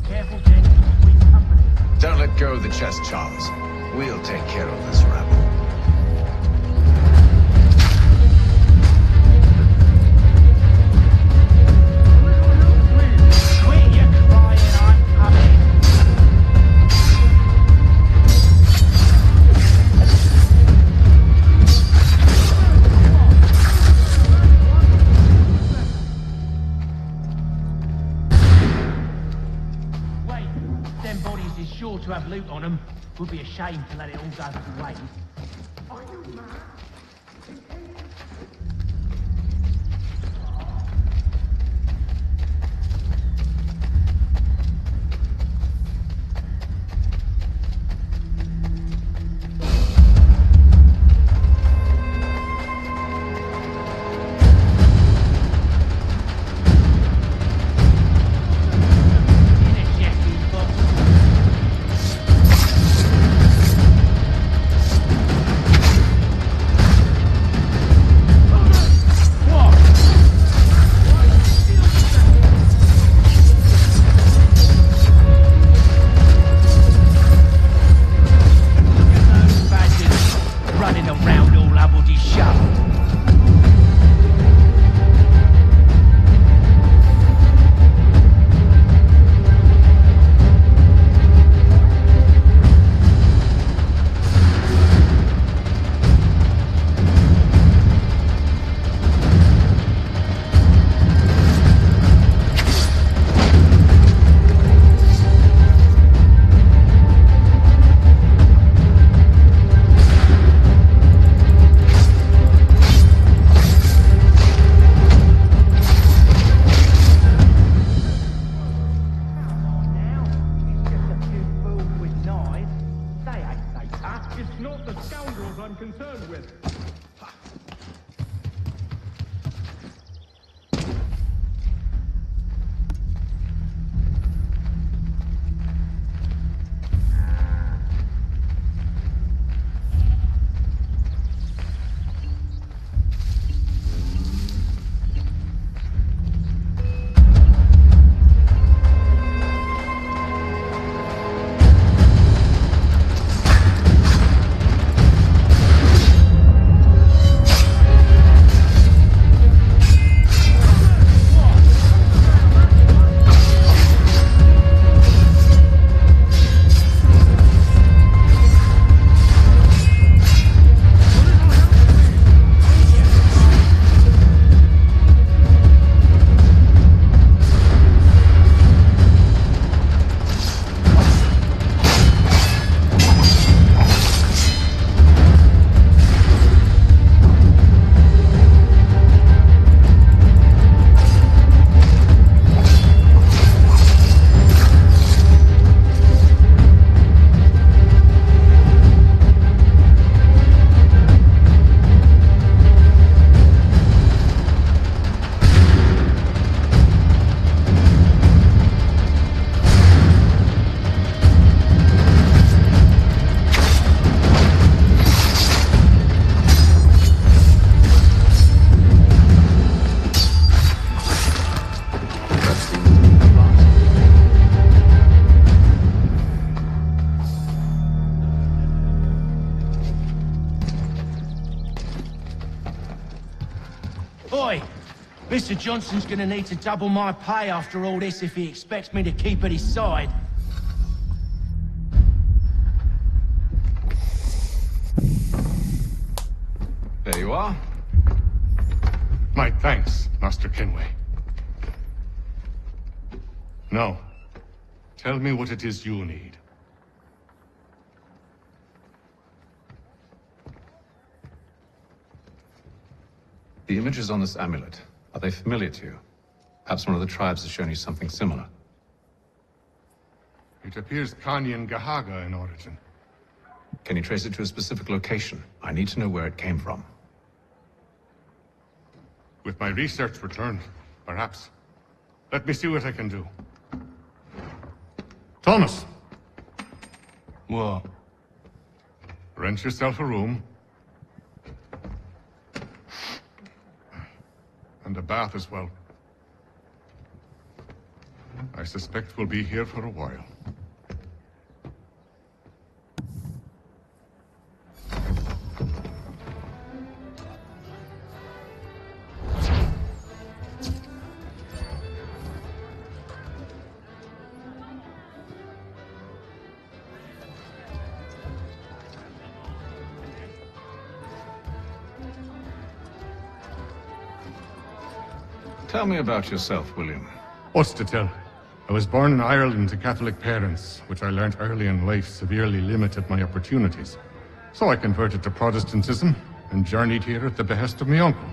Careful, Jen. Sweet company. Don't let go of the chest, Charles. We'll take care of this rabble. To have loot on them, would be a shame to let it all go to waste. Are you mad? I'm concerned with. Oi! Mr. Johnson's gonna need to double my pay after all this if he expects me to keep at his side. There you are. My thanks, Master Kenway. Now, tell me what it is you need. The images on this amulet, are they familiar to you? Perhaps one of the tribes has shown you something similar. It appears Kanyan Gahaga in origin. Can you trace it to a specific location? I need to know where it came from. With my research returned, perhaps. Let me see what I can do. Thomas! What? Rent yourself a room. And a bath as well. I suspect we'll be here for a while. Tell me about yourself, William. What's to tell? I was born in Ireland to Catholic parents, which I learnt early in life severely limited my opportunities. So I converted to Protestantism and journeyed here at the behest of my uncle.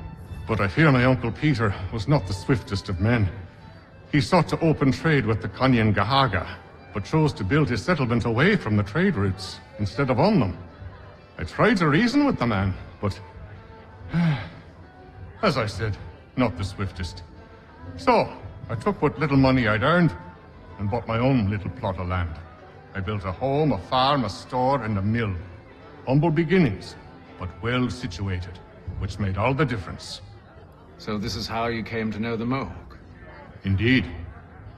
But I fear my uncle Peter was not the swiftest of men. He sought to open trade with the Kanyan Gahaga, but chose to build his settlement away from the trade routes instead of on them. I tried to reason with the man, but as I said, not the swiftest. So, I took what little money I'd earned and bought my own little plot of land. I built a home, a farm, a store, and a mill. Humble beginnings, but well situated, which made all the difference. So this is how you came to know the Mohawk? Indeed,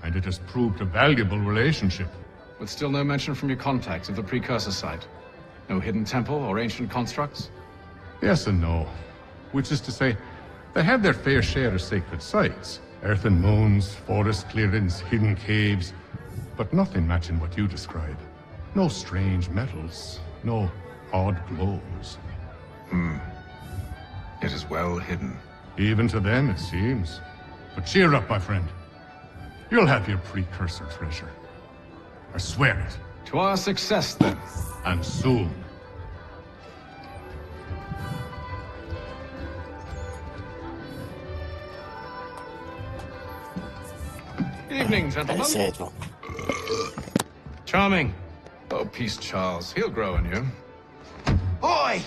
and it has proved a valuable relationship. With still no mention from your contacts of the precursor site? No hidden temple or ancient constructs? Yes and no. Which is to say, they had their fair share of sacred sites. Earthen moons, forest clearings, hidden caves. But nothing matching what you describe. No strange metals, no odd glows. It is well hidden. Even to them, it seems. But cheer up, my friend. You'll have your precursor treasure. I swear it. To our success, then. And soon. Evening, gentlemen. Charming. Oh, peace, Charles. He'll grow on you. Oi!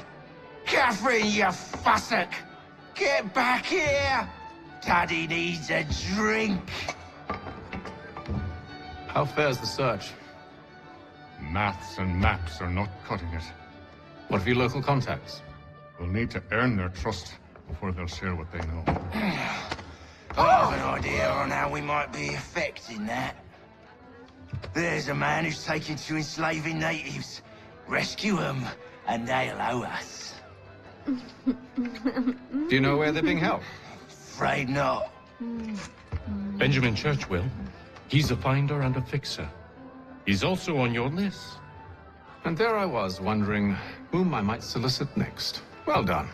Catherine, you fussock! Get back here! Daddy needs a drink. How fares the search? Maths and maps are not cutting it. What of your local contacts? We'll need to earn their trust before they'll share what they know. I have an idea on how we might be affecting that. There's a man who's taken to enslaving natives. Rescue them, and they'll owe us. Do you know where they're being held? Afraid not. Benjamin Church will. He's a finder and a fixer. He's also on your list. And there I was, wondering whom I might solicit next. Well done.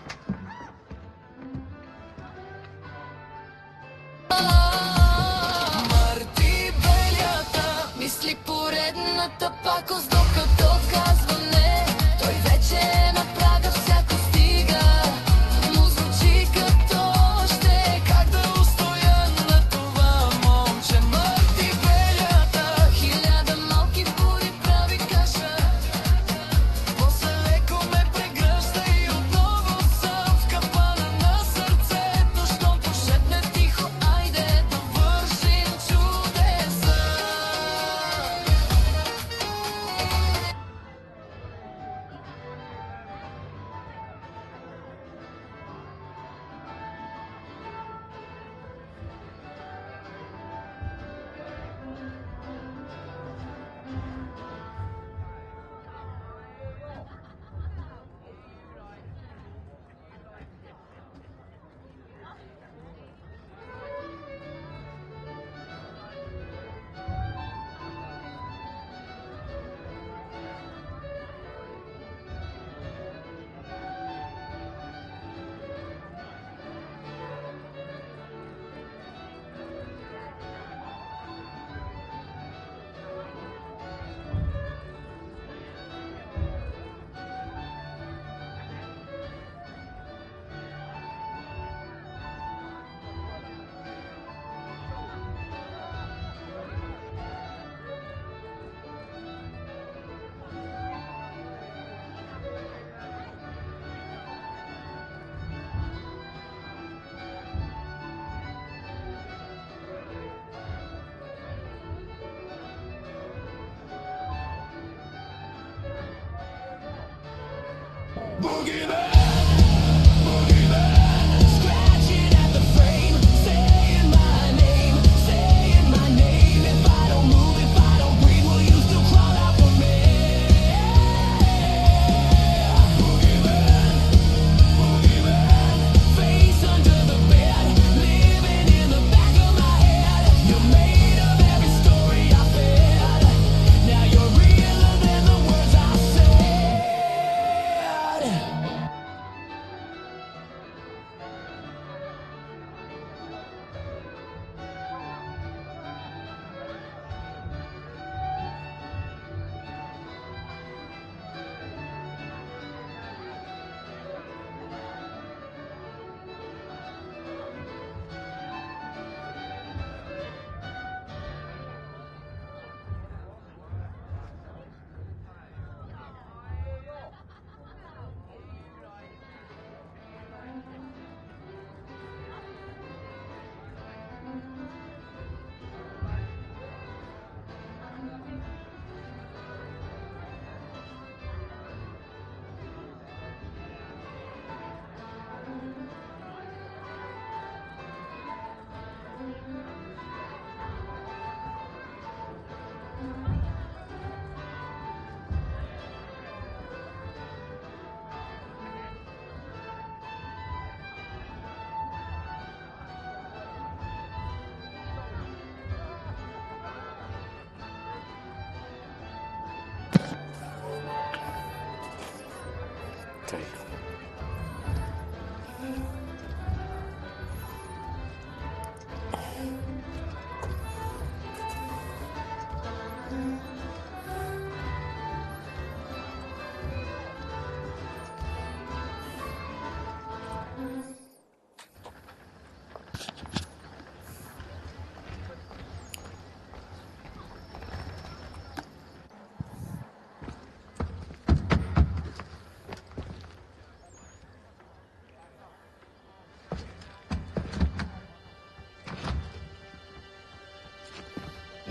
Мисли поредната пакост, докато казва не. Той вече е на прага, всяко стига. Му звучи като още. Как да устоя на това момче? Мърти белята, хиляда малки бури прави каша. После леко ме прегръща и отново съм в капана на сърцето. Щом пошепне тихо, айде да вършим чудеса.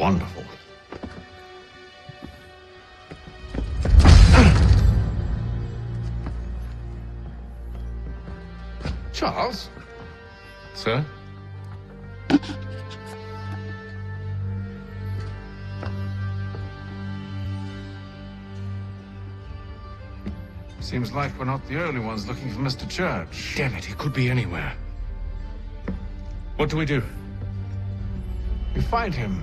wonderful. Charles? Sir? Seems like we're not the only ones looking for Mr. Church. Damn it, he could be anywhere. What do we do? We find him.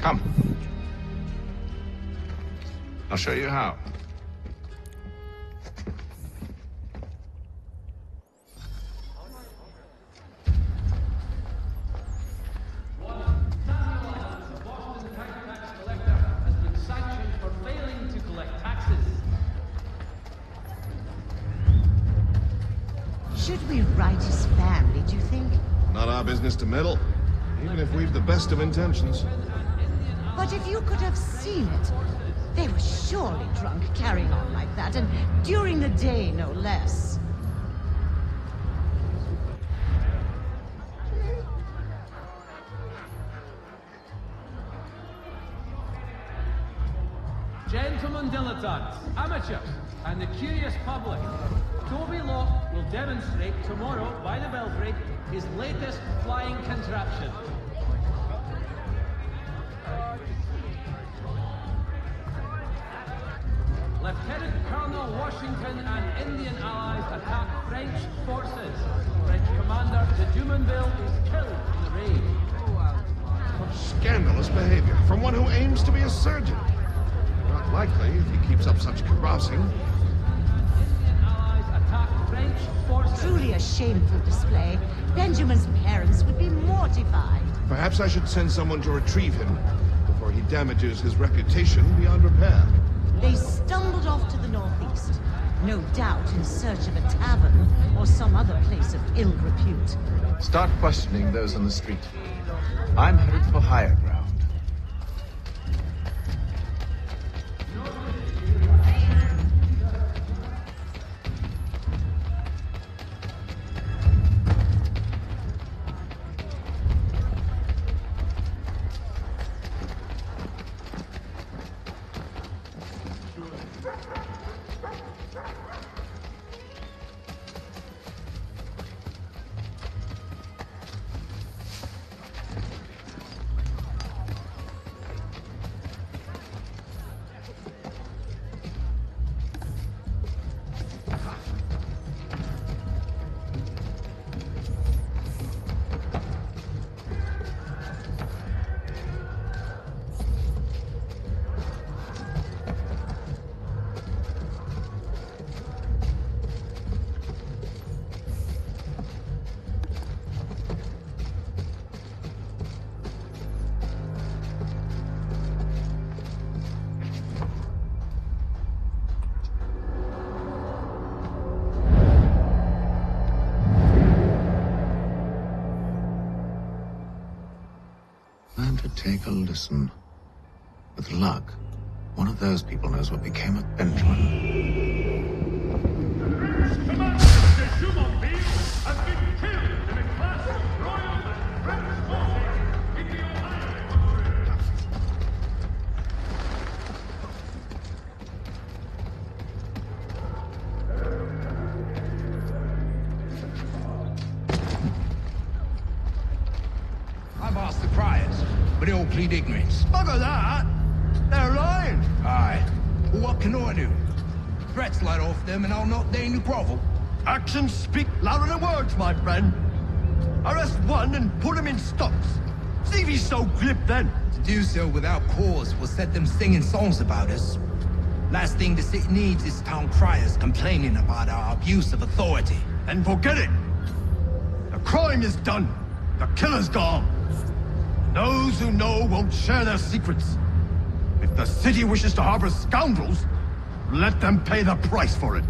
Come. I'll show you how. Should we write his family, do you think? Not our business to meddle, even if we've the best of intentions. But if you could have seen it, they were surely drunk carrying on like that, and during the day, no less. Gentlemen dilettantes, amateurs, and the curious public, Toby Locke will demonstrate tomorrow by the Belfry his latest flying contraption. Lieutenant Colonel Washington and Indian allies attack French forces. French commander de Jumonville is killed in the raid. Scandalous behavior from one who aims to be a surgeon. Not likely if he keeps up such carousing. Truly a shameful display. Benjamin's parents would be mortified. Perhaps I should send someone to retrieve him before he damages his reputation beyond repair. They stumbled off to the northeast, no doubt in search of a tavern or some other place of ill repute. Start questioning those on the street. I'm headed for higher ground. Take a listen. With luck, one of those people knows what became of Benjamin. I've asked the criers, but they all plead ignorance. Bugger that! They're lying! Aye. Well, what can I do? Threats light off them and I'll not deign to grovel. Actions speak louder than words, my friend. Arrest one and put him in stocks. See if he's so glib then. To do so without cause will set them singing songs about us. Last thing the city needs is town criers complaining about our abuse of authority. Then forget it. The crime is done. The killer's gone. Those who know won't share their secrets. If the city wishes to harbor scoundrels, let them pay the price for it.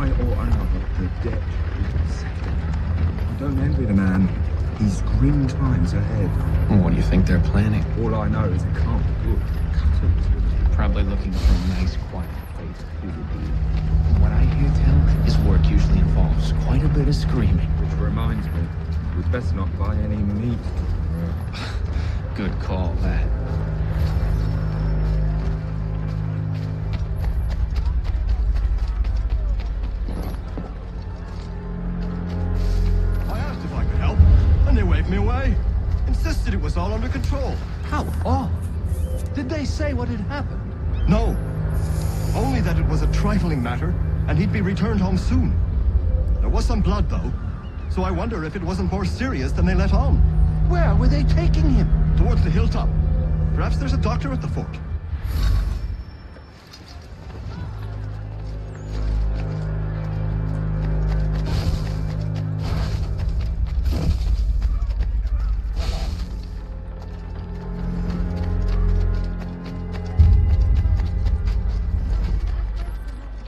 way or another, the debt is settled. I don't envy the man. He's grim times ahead. Well, what do you think they're planning? All I know is it can't be good. Probably looking for a nice, quiet place. From what I hear tell, his work usually involves quite a bit of screaming. Which reminds me, we'd best not buy any meat. Good call, that. I asked if I could help, and they waved me away. Insisted it was all under control. How odd. Did they say what had happened? No. Only that it was a trifling matter, and he'd be returned home soon. There was some blood, though, so I wonder if it wasn't more serious than they let on. Where were they taking him? Towards the hilltop. Perhaps there's a doctor at the fort.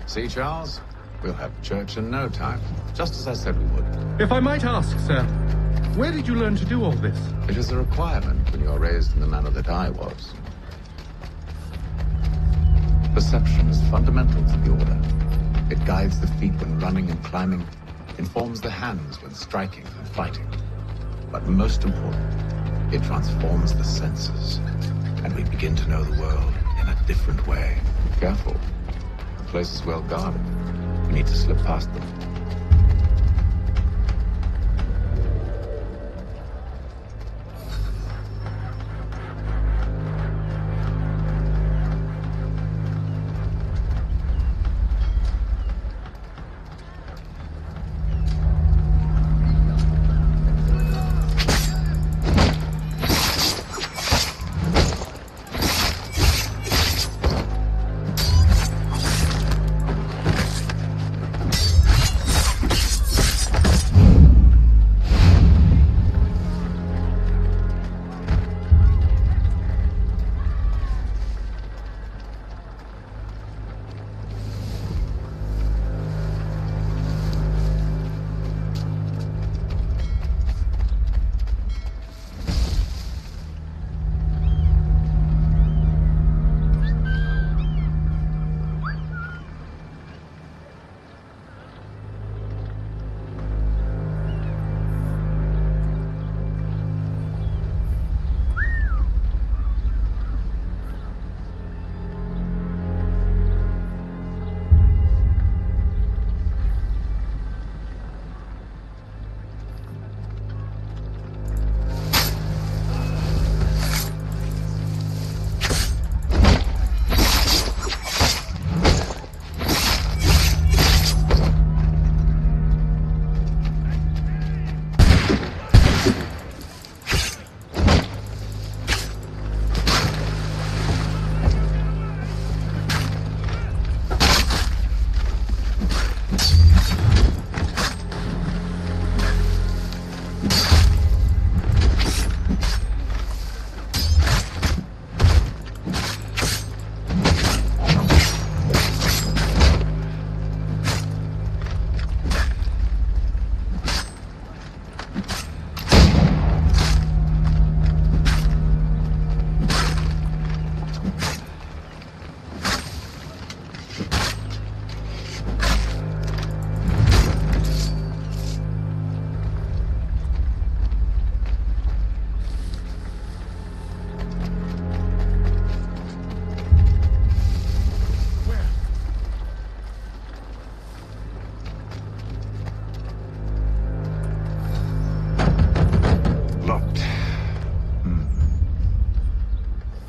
See, Charles? We'll have church in no time, just as I said we would. If I might ask, sir, where did you learn to do all this? It is a requirement when you are raised in the manner that I was. Perception is fundamental to the order. It guides the feet when running and climbing, informs the hands when striking and fighting. But most important, it transforms the senses, and we begin to know the world in a different way. Careful. The place is well guarded. We need to slip past them.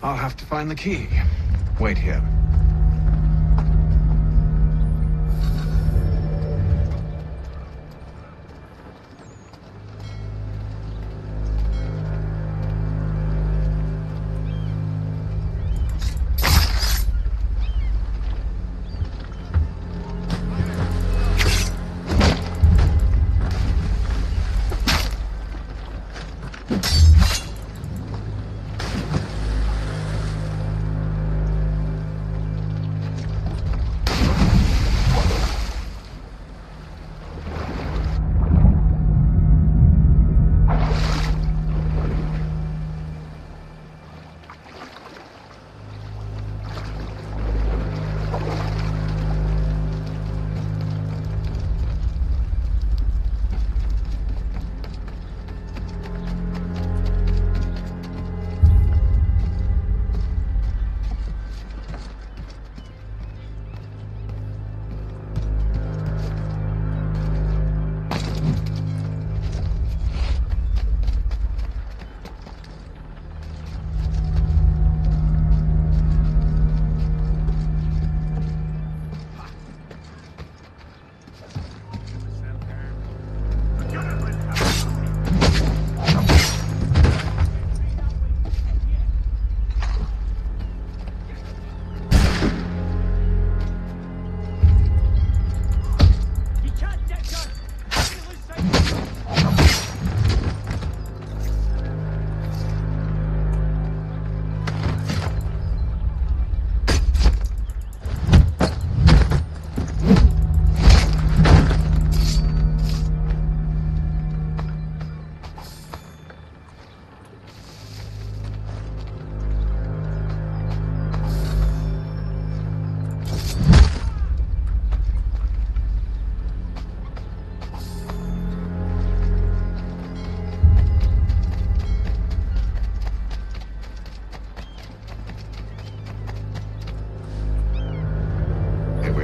I'll have to find the key. Wait here.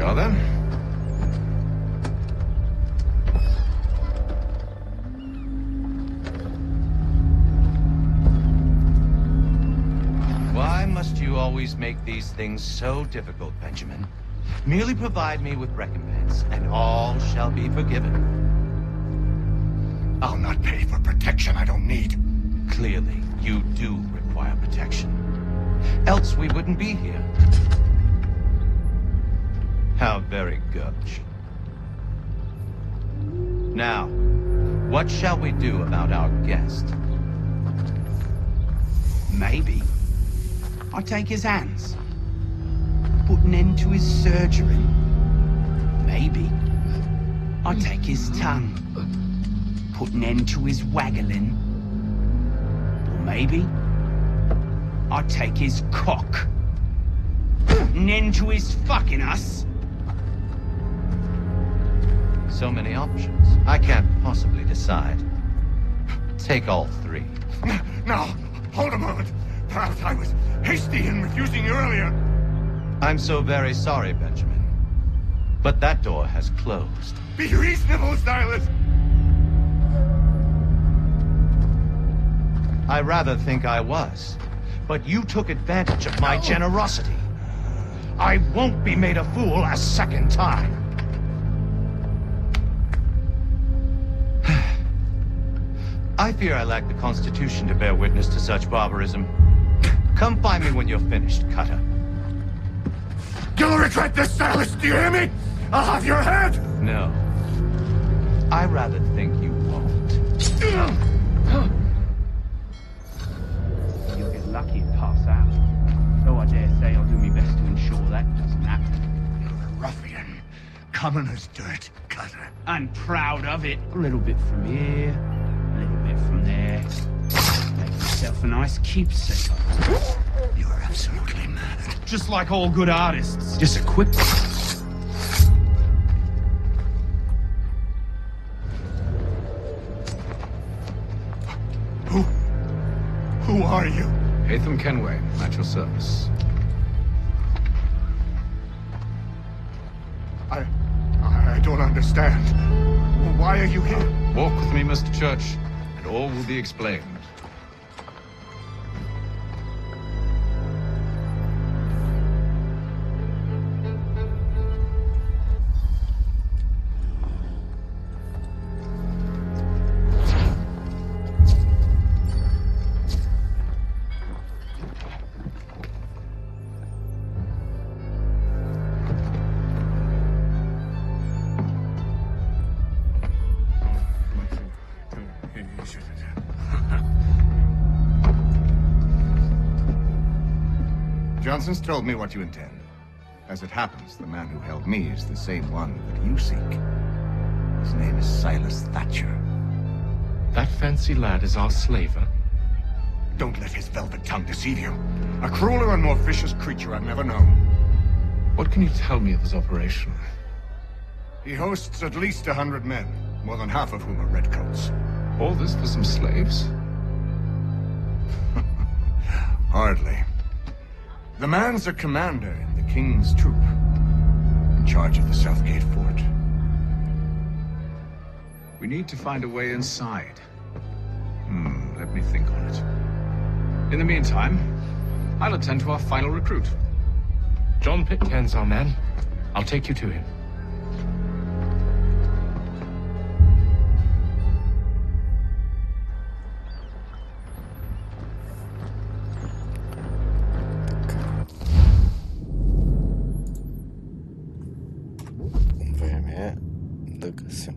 we are then. Why must you always make these things so difficult, Benjamin? Merely provide me with recompense, and all shall be forgiven. I'll not pay for protection I don't need. Clearly, you do require protection. Else we wouldn't be here. How very gauche. Now, what shall we do about our guest? Maybe I'll take his hands. Put an end to his surgery. Maybe I'll take his tongue. Put an end to his waggling. Or maybe I'll take his cock. Put an end to his fucking us. So many options. I can't possibly decide. Take all three. Now, hold a moment. Perhaps I was hasty in refusing you earlier. I'm so very sorry, Benjamin. But that door has closed. Be reasonable, Silas. I rather think I was. But you took advantage of my generosity. I won't be made a fool a second time. I fear I lack the constitution to bear witness to such barbarism. Come find me when you're finished, Cutter. You'll regret this, Silas, do you hear me? I'll have your head! No. I rather think you won't. You'll get lucky and pass out. Though I dare say I'll do my best to ensure that doesn't happen. You're a ruffian. Common as dirt, Cutter. And proud of it. A little bit from here, a little bit from there. Make yourself a nice keepsake. You're absolutely mad. Just like all good artists. Disequipped. Who are you? Hatham Kenway, at your service. I don't understand. Why are you here? Walk with me, Mr. Church, and all will be explained. Johnson's told me what you intend. As it happens, the man who held me is the same one that you seek. His name is Silas Thatcher. That fancy lad is our slaver? Don't let his velvet tongue deceive you. A crueler and more vicious creature I've never known. What can you tell me of his operation? He hosts at least 100 men, more than half of whom are redcoats. All this for some slaves? Hardly. The man's a commander in the King's troop, in charge of the Southgate fort. We need to find a way inside. Let me think on it. In the meantime, I'll attend to our final recruit. John Pitcairn's our man. I'll take you to him. Время до 7.